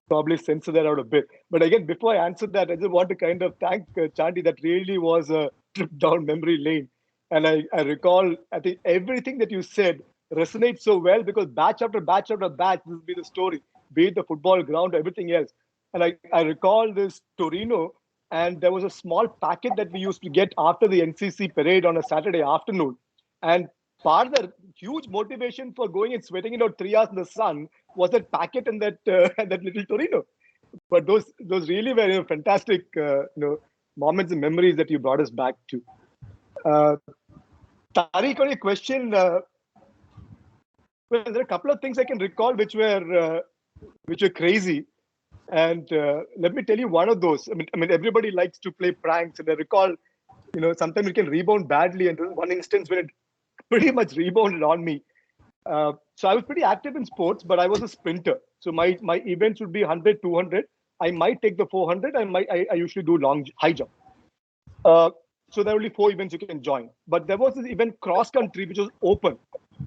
probably censor that out a bit. But again, before I answer that, I just want to kind of thank Chandy. That really was a trip down memory lane. And I recall, I think everything that you said resonates so well, because batch after batch after batch, this will be the story, be it the football ground or everything else. And I recall this Torino, and there was a small packet that we used to get after the NCC parade on a Saturday afternoon. And part of the huge motivation for going and sweating it out 3 hours in the sun was that packet and that that little Torino. But those really were fantastic moments and memories that you brought us back to. Tariq, on your question, well, there are a couple of things I can recall which were crazy. And let me tell you one of those. I mean, everybody likes to play pranks, and I recall, sometimes it can rebound badly. And there was one instance when it pretty much rebounded on me. So I was pretty active in sports, but I was a sprinter. So my events would be 100, 200. I might take the 400. I usually do high jump. So there are only 4 events you can join. But there was this event cross country which was open.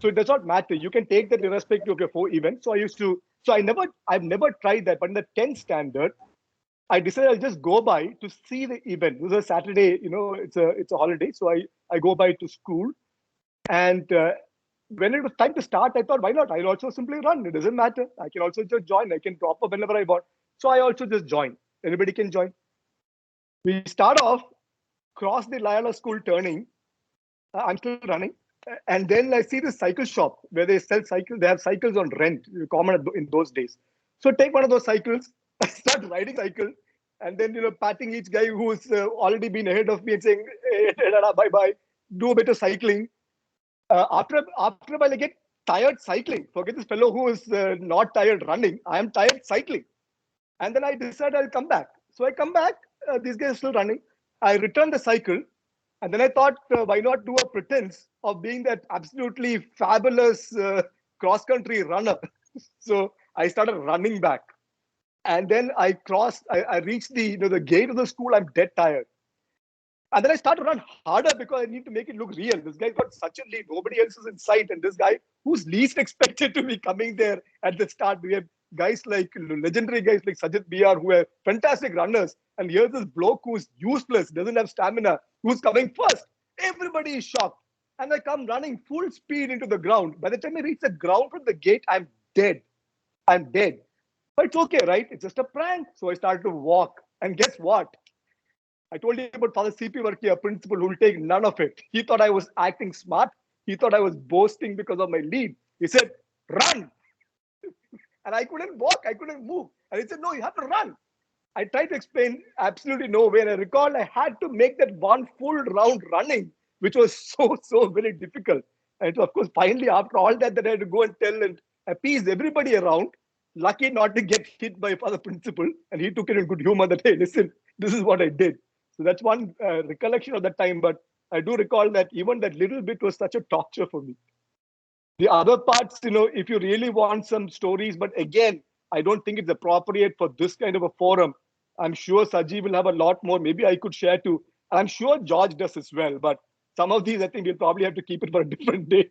So it does not matter. You can take that irrespective of your 4 events. So I've never tried that. But in the 10th standard, I decided I'll just go by to see the event. It was a Saturday, it's a holiday. So I go by to school. And when it was time to start, I thought, why not? I'll also simply run. It doesn't matter. I can also just join. I can drop up whenever I want. So I also just join. Anybody can join. We start off, cross the Loyola school turning. I'm still running. And then I see this cycle shop where they sell cycles. They have cycles on rent, common in those days. So take one of those cycles, start riding cycle, and then patting each guy who's already been ahead of me and saying, hey, bye bye. Do a bit of cycling. After a while, I get tired cycling. Forget this fellow who is not tired running. I am tired cycling. And then I decide I'll come back. So I come back. These guys are still running. I return the cycle. And then I thought, why not do a pretense of being that absolutely fabulous cross-country runner. So I started running back. And then I reached the gate of the school. I'm dead tired. And then I started to run harder because I need to make it look real. This guy's got such a lead. Nobody else is in sight. And this guy who's least expected to be coming there at the start. We have guys like legendary guys like Sajid BR who are fantastic runners. And here's this bloke who's useless, doesn't have stamina, who's coming first. Everybody is shocked. And I come running full speed into the ground. By the time I reach the ground from the gate, I'm dead. I'm dead. But it's okay, right? It's just a prank. So I started to walk. And guess what? I told you about Father C.P. Varghese, a principal who will take none of it. He thought I was acting smart. He thought I was boasting because of my lead. He said, run. And I couldn't walk. I couldn't move. And he said, no, you have to run. I tried to explain absolutely no way. And I recall I had to make that one full round running, which was so very difficult. And of course, finally, after all that I had to go and tell and appease everybody around. Lucky not to get hit by Father Principal. And he took it in good humor that, hey, listen, this is what I did. So that's one recollection of that time. But I do recall that even that little bit was such a torture for me. The other parts, if you really want some stories, but again, I don't think it's appropriate for this kind of a forum. I'm sure Saji will have a lot more. Maybe I could share too. I'm sure George does as well. But some of these, I think we'll probably have to keep it for a different day.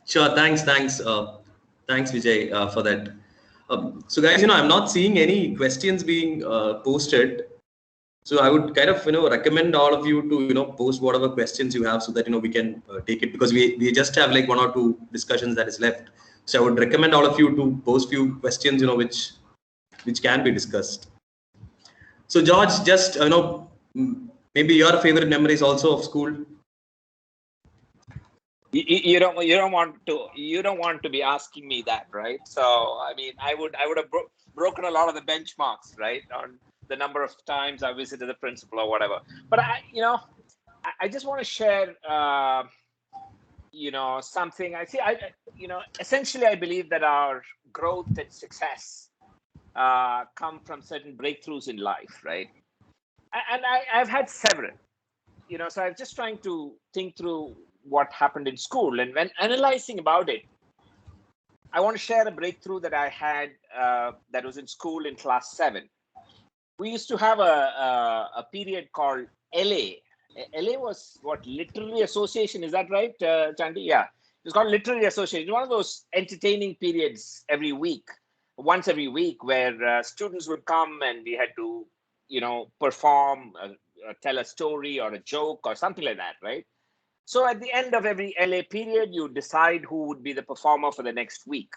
Sure. Thanks, Vijay, for that. So guys, I'm not seeing any questions being posted. So I would kind of, recommend all of you to, post whatever questions you have so that, we can take it, because we just have like 1 or 2 discussions that is left. So I would recommend all of you to post few questions, which can be discussed. So George, just, maybe your favorite memories also of school. You don't want to be asking me that, right? So I mean, I would have broken a lot of the benchmarks, right, on the number of times I visited the principal or whatever. But I just want to share something. Essentially I believe that our growth and success come from certain breakthroughs in life, right? And I've had several, so I'm just trying to think through what happened in school. And when analyzing about it, I want to share a breakthrough that I had that was in school in class 7. We used to have a period called LA. LA was what, Literary Association, is that right, Chandy? Yeah, it was called Literary Association. One of those entertaining periods once every week, where students would come and we had to, perform, tell a story or a joke or something like that, right? So at the end of every LA period, you decide who would be the performer for the next week.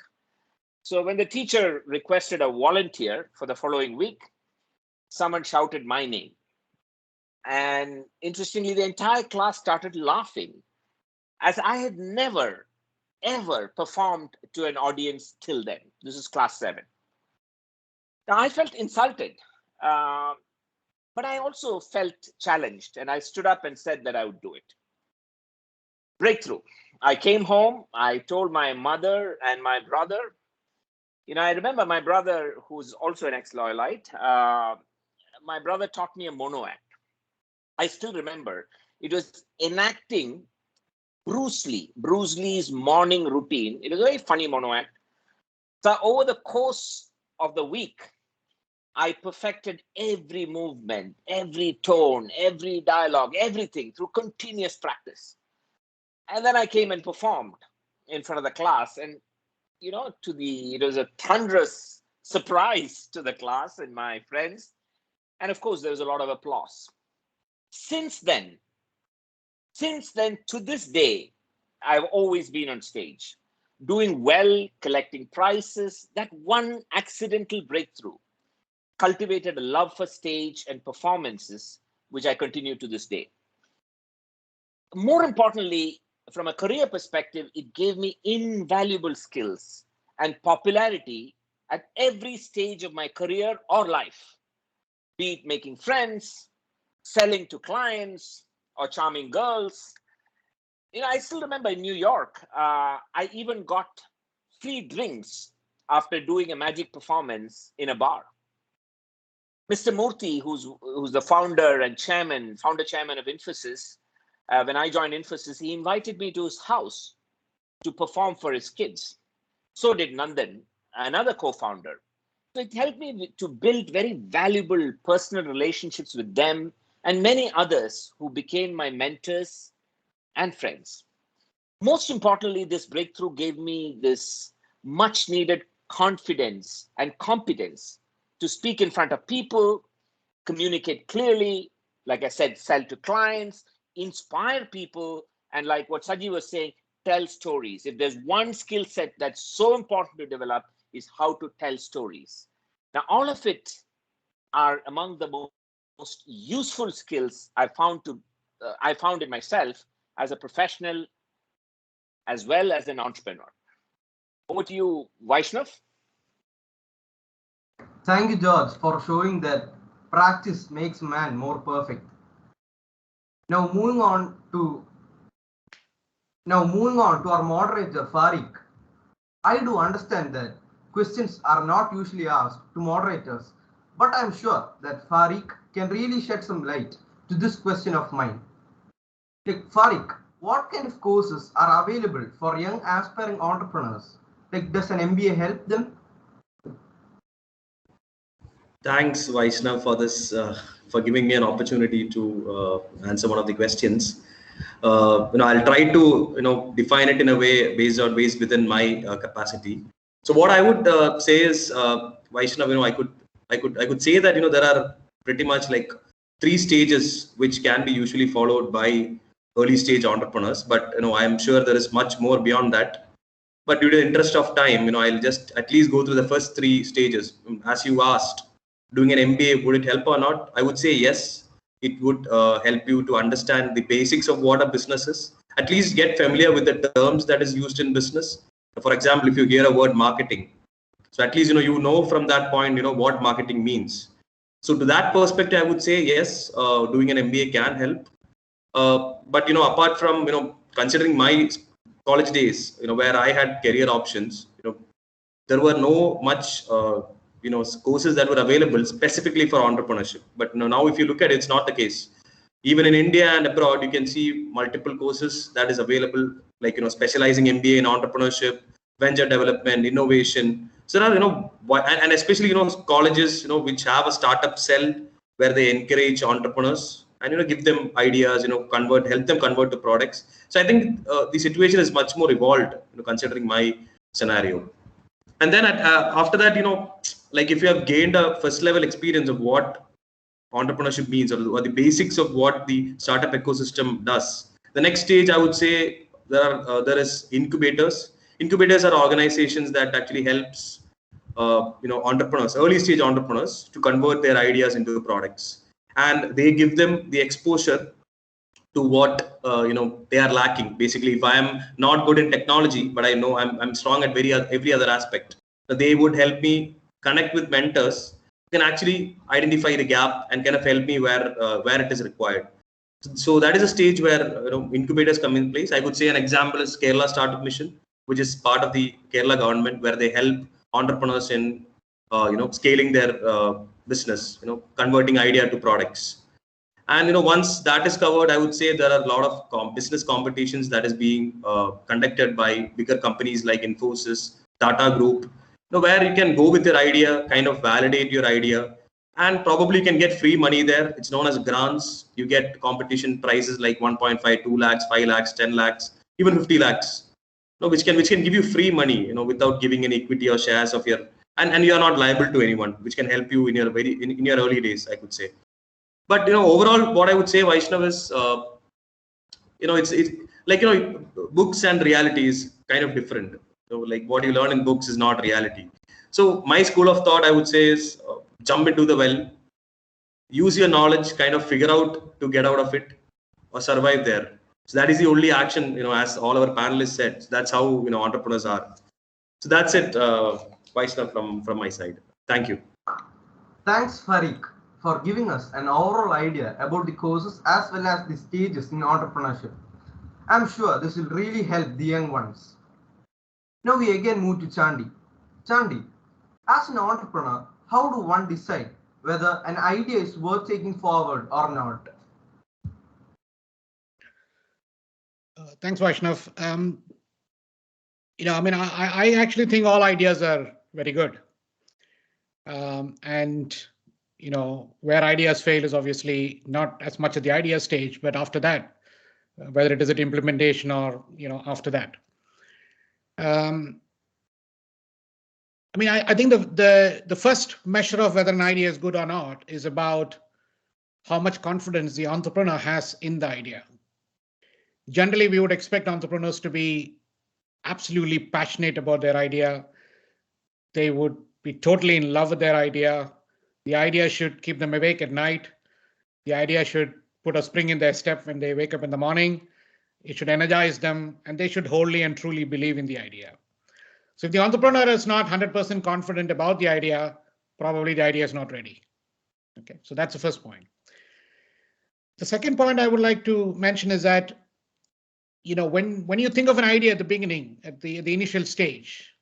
So when the teacher requested a volunteer for the following week, someone shouted my name. And interestingly, the entire class started laughing, as I had never, ever performed to an audience till then. This is class 7. Now, I felt insulted, but I also felt challenged, and I stood up and said that I would do it. Breakthrough. I came home, I told my mother and my brother. I remember my brother, who's also an ex-Loyalite, my brother taught me a mono act. I still remember it was enacting Bruce Lee's morning routine. It was a very funny mono act. So over the course of the week, I perfected every movement, every tone, every dialogue, everything through continuous practice. And then I came and performed in front of the class, and it was a thunderous surprise to the class and my friends. And of course, there was a lot of applause. Since then, to this day, I've always been on stage, doing well, collecting prizes. That one accidental breakthrough cultivated a love for stage and performances, which I continue to this day. More importantly, from a career perspective, it gave me invaluable skills and popularity at every stage of my career or life, be it making friends, selling to clients, or charming girls. I still remember in New York, I even got free drinks after doing a magic performance in a bar. Mr. Murthy, who's the founder chairman of Infosys, when I joined Infosys, he invited me to his house to perform for his kids. So did Nandan, another co-founder. So it helped me to build very valuable personal relationships with them and many others who became my mentors and friends. Most importantly, this breakthrough gave me this much needed confidence and competence to speak in front of people, communicate clearly, like I said, sell to clients, inspire people, and like what Saji was saying, tell stories. If there's one skill set that's so important to develop, is how to tell stories. Now, all of it are among the most useful skills I found in myself as a professional as well as an entrepreneur. Over to you, Vaishnav. Thank you, George, for showing that practice makes man more perfect. Now moving on to our moderator, Fariq. I do understand that questions are not usually asked to moderators, but I'm sure that Fariq can really shed some light to this question of mine. Like, Fariq, what kind of courses are available for young aspiring entrepreneurs? Like, does an MBA help them? Thanks, Vaishnav, for this, for giving me an opportunity to answer one of the questions. I'll try to define it in a way based within my capacity. So what I would say is, Vaishnav, I could say that there are pretty much like 3 stages which can be usually followed by early stage entrepreneurs. But I am sure there is much more beyond that. But due to the interest of time, I'll just at least go through the first 3 stages. As you asked, doing an MBA, would it help or not? I would say yes. It would help you to understand the basics of what a business is. At least get familiar with the terms that is used in business. For example, if you hear a word marketing, so at least you know from that point what marketing means. So to that perspective, I would say yes, doing an MBA can help. But apart from considering my college days, where I had career options, there were no much courses that were available specifically for entrepreneurship. But now if you look at it, it's not the case. Even in India and abroad, you can see multiple courses that is available, like specializing MBA in entrepreneurship, venture development, innovation. So now and especially colleges which have a startup cell where they encourage entrepreneurs and give them ideas, help them convert to products. So I think the situation is much more evolved, considering my scenario. And then after that, like if you have gained a first level experience of what entrepreneurship means, or the basics of what the startup ecosystem does, the next stage I would say there is incubators. Incubators are organizations that actually helps entrepreneurs, early stage entrepreneurs, to convert their ideas into products, and they give them the exposure to what they are lacking. Basically, if I am not good in technology, but I know I'm strong at every other aspect, they would help me connect with mentors who can actually identify the gap and kind of help me where it is required. So that is a stage where incubators come in place. I would say an example is Kerala Startup Mission, which is part of the Kerala government, where they help entrepreneurs in scaling their business, converting idea to products. And once that is covered, I would say there are a lot of business competitions that is being conducted by bigger companies like Infosys, Tata Group, where you can go with your idea, kind of validate your idea, and probably you can get free money there. It's known as grants. You get competition prizes like 1.5, 2 lakhs, 5 lakhs, 10 lakhs, even 50 lakhs, which can give you free money, without giving any equity or shares of your, and you are not liable to anyone, which can help you in your in your early days, I could say. But overall, what I would say, Vaishnav, is it's like books and reality is kind of different. So like what you learn in books is not reality. So my school of thought, I would say, is jump into the well, use your knowledge, kind of figure out to get out of it or survive there. So that is the only action, as all our panelists said. That's how entrepreneurs are. So that's it, Vaishnav, from my side. Thank you. Thanks, Fariq, for giving us an overall idea about the courses as well as the stages in entrepreneurship. I'm sure this will really help the young ones. Now we again move to Chandy. Chandy, as an entrepreneur, how do one decide whether an idea is worth taking forward or not? Thanks, Vaishnav. I mean, I actually think all ideas are very good. And, where ideas fail is obviously not as much at the idea stage, but after that, whether it is at implementation or, after that. I mean, I think the first measure of whether an idea is good or not is about how much confidence the entrepreneur has in the idea. Generally, we would expect entrepreneurs to be absolutely passionate about their idea. They would be totally in love with their idea. The idea should keep them awake at night. The idea should put a spring in their step when they wake up in the morning. It should energize them, and they should wholly and truly believe in the idea. So if the entrepreneur is not 100% confident about the idea, probably the idea is not ready. Okay, so that's the first point. The second point I would like to mention is that, when you think of an idea at the beginning, at the initial stage,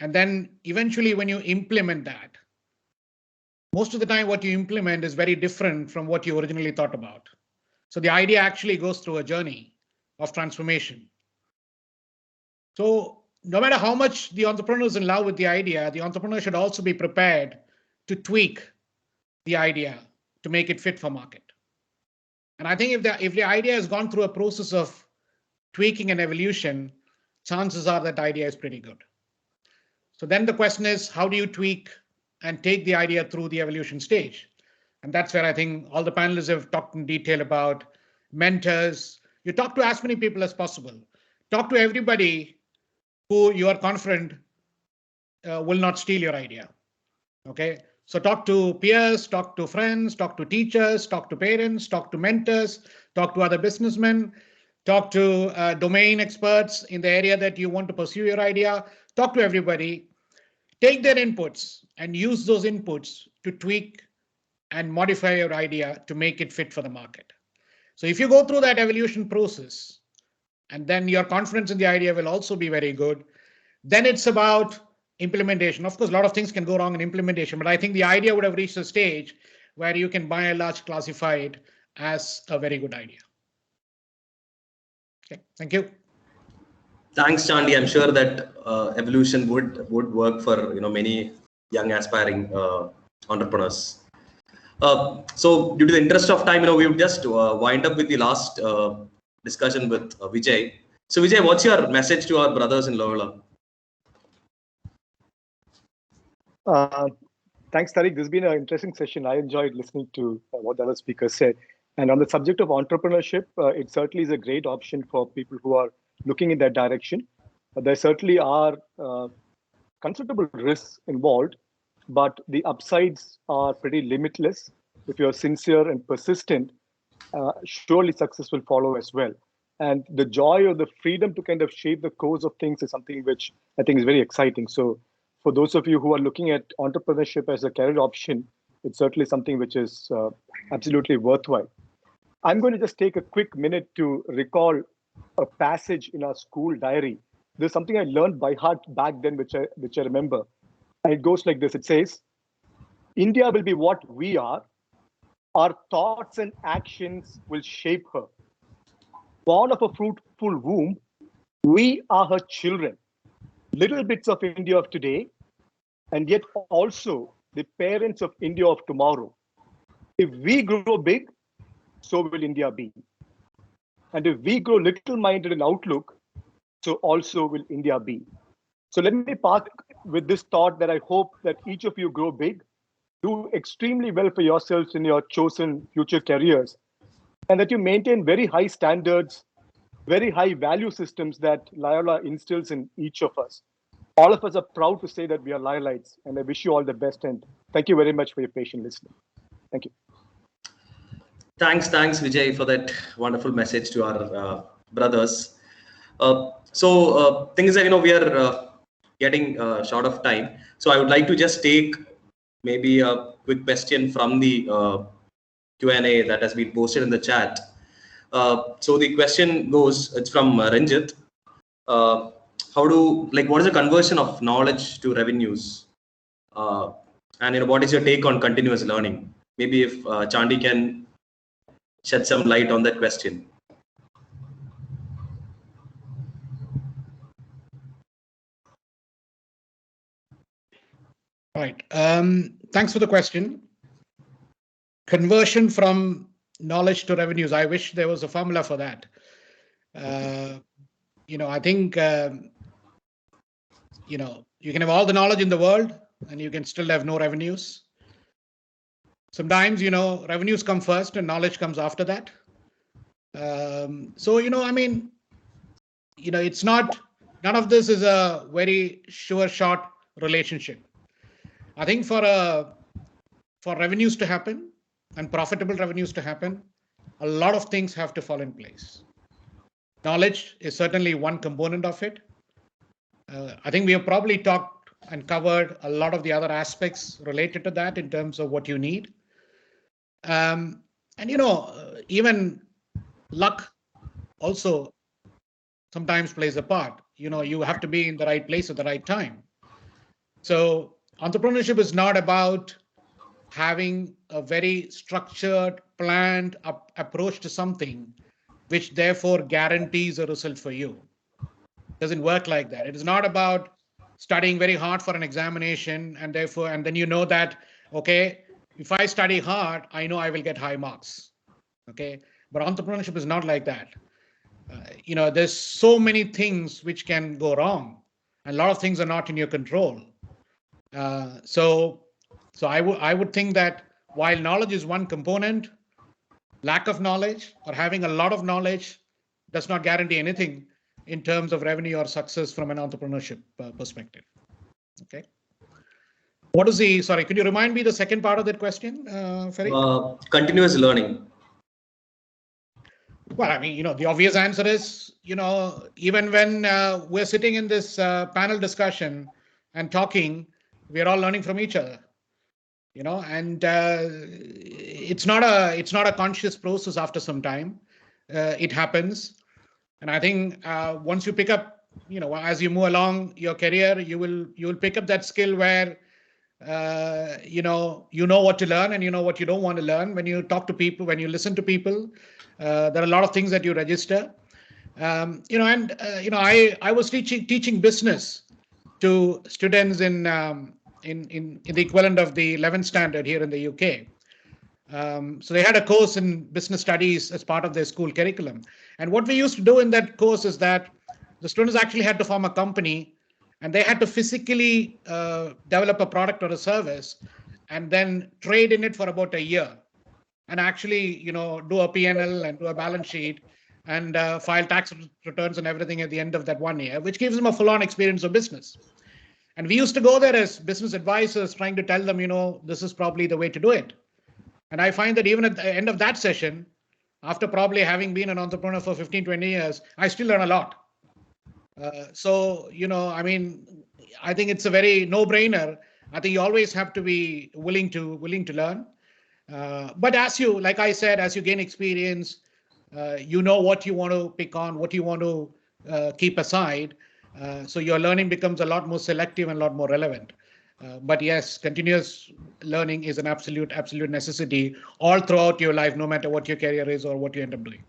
and then eventually when you implement that, most of the time what you implement is very different from what you originally thought about. So the idea actually goes through a journey of transformation. So no matter how much the entrepreneur is in love with the idea, the entrepreneur should also be prepared to tweak the idea to make it fit for market. And I think if the idea has gone through a process of tweaking and evolution, chances are that idea is pretty good. So then the question is, how do you tweak and take the idea through the evolution stage? And that's where I think all the panelists have talked in detail about mentors. You talk to as many people as possible. Talk to everybody who you are confident will not steal your idea. Okay, so talk to peers, talk to friends, talk to teachers, talk to parents, talk to mentors, talk to other businessmen, talk to domain experts in the area that you want to pursue your idea. Talk to everybody, take their inputs and use those inputs to tweak and modify your idea to make it fit for the market. So if you go through that evolution process, and then your confidence in the idea will also be very good, then it's about implementation. Of course, a lot of things can go wrong in implementation, but I think the idea would have reached a stage where you can by and large classify it as a very good idea. Okay, thank you. Thanks, Chandy. I'm sure that evolution would work for many young aspiring entrepreneurs. So, due to the interest of time, we would just wind up with the last discussion with Vijay. So, Vijay, what's your message to our brothers in Loyola? Thanks, Tariq. This has been an interesting session. I enjoyed listening to what the other speakers said. And on the subject of entrepreneurship, it certainly is a great option for people who are looking in that direction. There certainly are considerable risks involved, but the upsides are pretty limitless. If you're sincere and persistent, surely success will follow as well. And the joy or the freedom to kind of shape the course of things is something which I think is very exciting. So for those of you who are looking at entrepreneurship as a career option, it's certainly something which is absolutely worthwhile. I'm going to just take a quick minute to recall a passage in our school diary. There's something I learned by heart back then, which I remember. And it goes like this. It says, India will be what we are. Our thoughts and actions will shape her. Born of a fruitful womb, we are her children. Little bits of India of today, and yet also the parents of India of tomorrow. If we grow big, so will India be. And if we grow little-minded in outlook, so also will India be. So let me part with this thought that I hope that each of you grow big, do extremely well for yourselves in your chosen future careers, and that you maintain very high standards, very high value systems that Loyola instills in each of us. All of us are proud to say that we are Loyolites, and I wish you all the best. And thank you very much for your patient listening. Thank you. Thanks, Vijay, for that wonderful message to our brothers. Thing is that we are getting short of time, so I would like to just take maybe a quick question from the Q&A that has been posted in the chat. So the question goes, it's from Ranjit. What is the conversion of knowledge to revenues? And what is your take on continuous learning? Maybe if Chandy can shed some light on that question. Right. Thanks for the question. Conversion from knowledge to revenues. I wish there was a formula for that. I think, you can have all the knowledge in the world and you can still have no revenues. Sometimes, revenues come first and knowledge comes after that. It's not, none of this is a very sure shot relationship. I think for revenues to happen and profitable revenues to happen, a lot of things have to fall in place. Knowledge is certainly one component of it. I think we have probably talked and covered a lot of the other aspects related to that in terms of what you need. Even luck also sometimes plays a part. You have to be in the right place at the right time. So entrepreneurship is not about having a very structured, planned approach to something, which therefore guarantees a result for you. It doesn't work like that. It is not about studying very hard for an examination and then you know that, okay, if I study hard, I know I will get high marks. Okay, but entrepreneurship is not like that. There's so many things which can go wrong, and a lot of things are not in your control. So I would think that while knowledge is one component, lack of knowledge or having a lot of knowledge does not guarantee anything in terms of revenue or success from an entrepreneurship perspective. Okay. Could you remind me the second part of that question, Fariq? Continuous learning. Well, the obvious answer is, even when we're sitting in this panel discussion and talking, we're all learning from each other, and it's not a conscious process after some time. It happens. And I think once you pick up, as you move along your career, you will pick up that skill where, you know what to learn and you know what you don't want to learn. When you talk to people, when you listen to people, there are a lot of things that you register. I was teaching business to students in the equivalent of the 11th standard here in the UK. So they had a course in business studies as part of their school curriculum. And what we used to do in that course is that the students actually had to form a company and they had to physically develop a product or a service and then trade in it for about a year and actually, do a P&L and do a balance sheet and file tax returns and everything at the end of that 1 year, which gives them a full-on experience of business. And we used to go there as business advisors trying to tell them, this is probably the way to do it. And I find that even at the end of that session, after probably having been an entrepreneur for 15, 20 years, I still learn a lot. I think it's a very no-brainer. I think you always have to be willing to learn. But like I said, as you gain experience, what you want to pick on, what you want to keep aside. So your learning becomes a lot more selective and a lot more relevant. But yes, continuous learning is an absolute necessity all throughout your life, no matter what your career is or what you end up doing.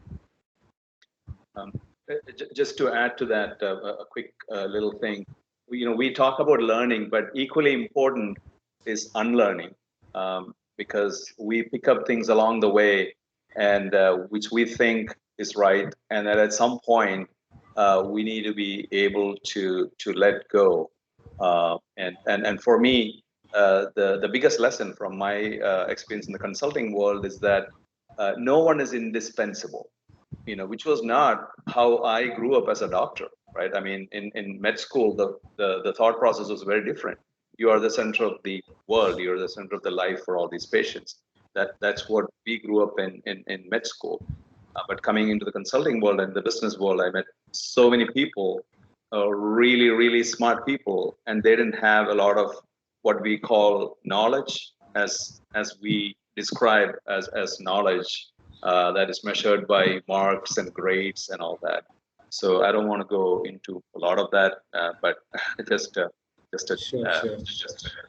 Just to add to that, a quick little thing. We talk about learning, but equally important is unlearning, because we pick up things along the way, and which we think is right, and that at some point we need to be able to let go. And for me, the biggest lesson from my experience in the consulting world is that no one is indispensable, which was not how I grew up as a doctor, right? I mean, in med school, the thought process was very different. You are the center of the world. You're the center of the life for all these patients. That's what we grew up in med school. But coming into the consulting world and the business world, I met so many people, really, really smart people, and they didn't have a lot of what we call knowledge, as we describe as knowledge that is measured by marks and grades and all that. So I don't want to go into a lot of that, but just a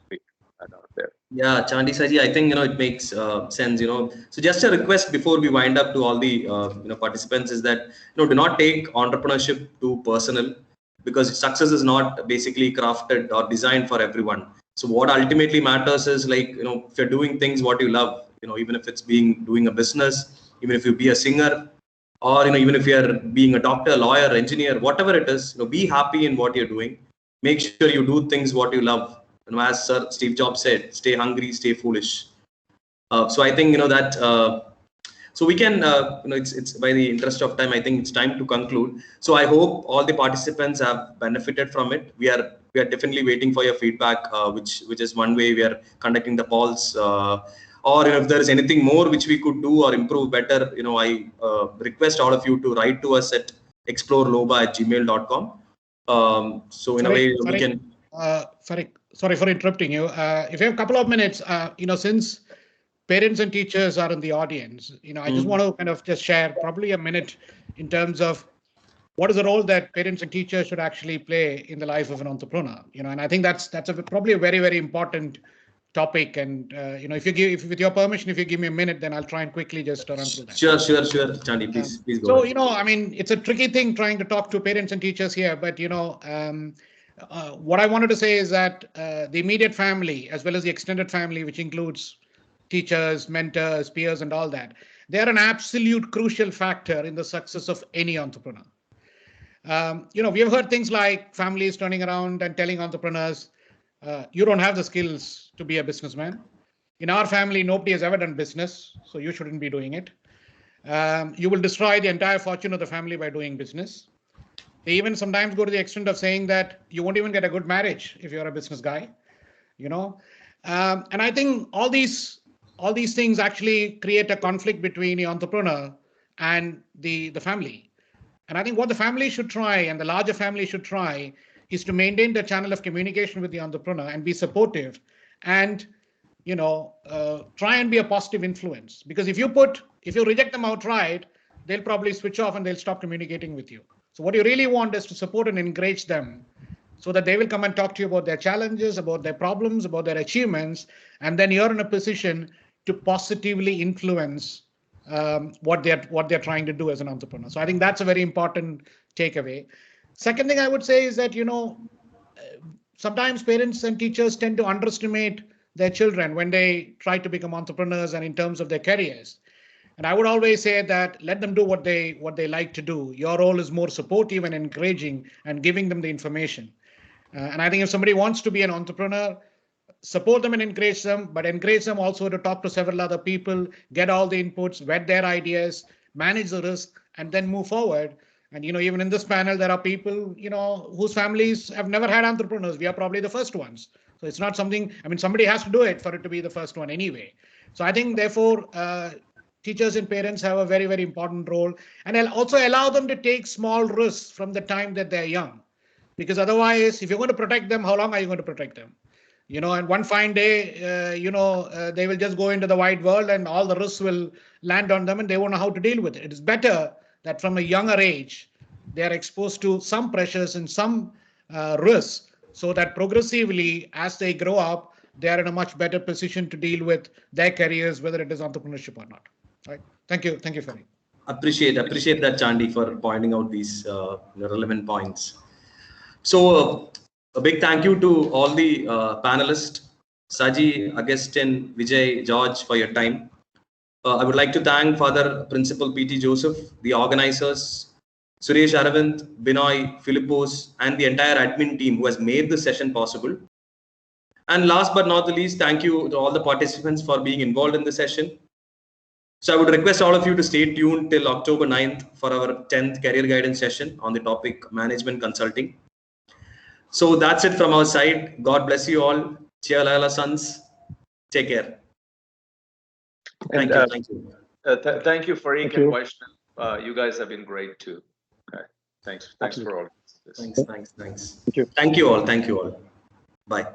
quick note there. Yeah, Chandy, Saji, I think it makes sense. So just a request before we wind up to all the participants is that do not take entrepreneurship too personal, because success is not basically crafted or designed for everyone. So what ultimately matters is like, if you're doing things what you love, even if it's doing a business, even if you be a singer, or even if you're being a doctor, lawyer, engineer, whatever it is, be happy in what you're doing. Make sure you do things what you love. As Sir Steve Jobs said, stay hungry, stay foolish. So I think that. So we can, it's by the interest of time, I think it's time to conclude. So I hope all the participants have benefited from it. We are definitely waiting for your feedback, which is one way we are conducting the polls. Or if there is anything more which we could do or improve better, I request all of you to write to us at explorelobba@gmail.com. So in a way we can. Fariq, sorry for interrupting you. If you have a couple of minutes, since parents and teachers are in the audience, I just want to kind of just share probably a minute in terms of what is the role that parents and teachers should actually play in the life of an entrepreneur. And I think that's probably a very, very important topic. And if with your permission, if you give me a minute, then I'll try and quickly just run through that. Sure, Chandy, please go. So ahead. It's a tricky thing trying to talk to parents and teachers here, but what I wanted to say is that the immediate family, as well as the extended family, which includes teachers, mentors, peers, and all that, they're an absolute crucial factor in the success of any entrepreneur. We have heard things like families turning around and telling entrepreneurs, you don't have the skills to be a businessman. In our family, nobody has ever done business, so you shouldn't be doing it. You will destroy the entire fortune of the family by doing business. They even sometimes go to the extent of saying that you won't even get a good marriage if you're a business guy, And I think all these things actually create a conflict between the entrepreneur and the family. And I think what the family should try, and the larger family should try, is to maintain the channel of communication with the entrepreneur and be supportive and, try and be a positive influence. Because if you reject them outright, they'll probably switch off and they'll stop communicating with you. So what you really want is to support and encourage them so that they will come and talk to you about their challenges, about their problems, about their achievements, and then you're in a position to positively influence what they're trying to do as an entrepreneur. So I think that's a very important takeaway. Second thing I would say is that, sometimes parents and teachers tend to underestimate their children when they try to become entrepreneurs and in terms of their careers. And I would always say that let them do what they like to do. Your role is more supportive and encouraging and giving them the information. And I think if somebody wants to be an entrepreneur, support them and encourage them, but encourage them also to talk to several other people, get all the inputs, vet their ideas, manage the risk, and then move forward. And, even in this panel, there are people, whose families have never had entrepreneurs. We are probably the first ones. So it's not something, somebody has to do it for it to be the first one anyway. So I think, therefore, teachers and parents have a very, very important role. And I'll also allow them to take small risks from the time that they're young. Because otherwise, if you're going to protect them, how long are you going to protect them? And one fine day, they will just go into the wide world and all the risks will land on them and they won't know how to deal with it. It is better that from a younger age, they are exposed to some pressures and some risks so that progressively, as they grow up, they are in a much better position to deal with their careers, whether it is entrepreneurship or not. Right? Thank you, Fariq. Appreciate that, Chandy, for pointing out these relevant points. So a big thank you to all the panelists, Saji, Augustine, Vijay, George, for your time. I would like to thank Father Principal P.T. Joseph, the organizers, Suresh Aravind, Binoy, Philippos, and the entire admin team who has made this session possible. And last but not the least, thank you to all the participants for being involved in the session. So I would request all of you to stay tuned till October 9th for our 10th career guidance session on the topic management consulting. So that's it from our side. God bless you all. Cheer Loyola sons. Take care. Thank you. Thank you, Fariq and Vaishnav. You guys have been great too. Okay. Thanks for all this. Thanks. Thank you all. Bye.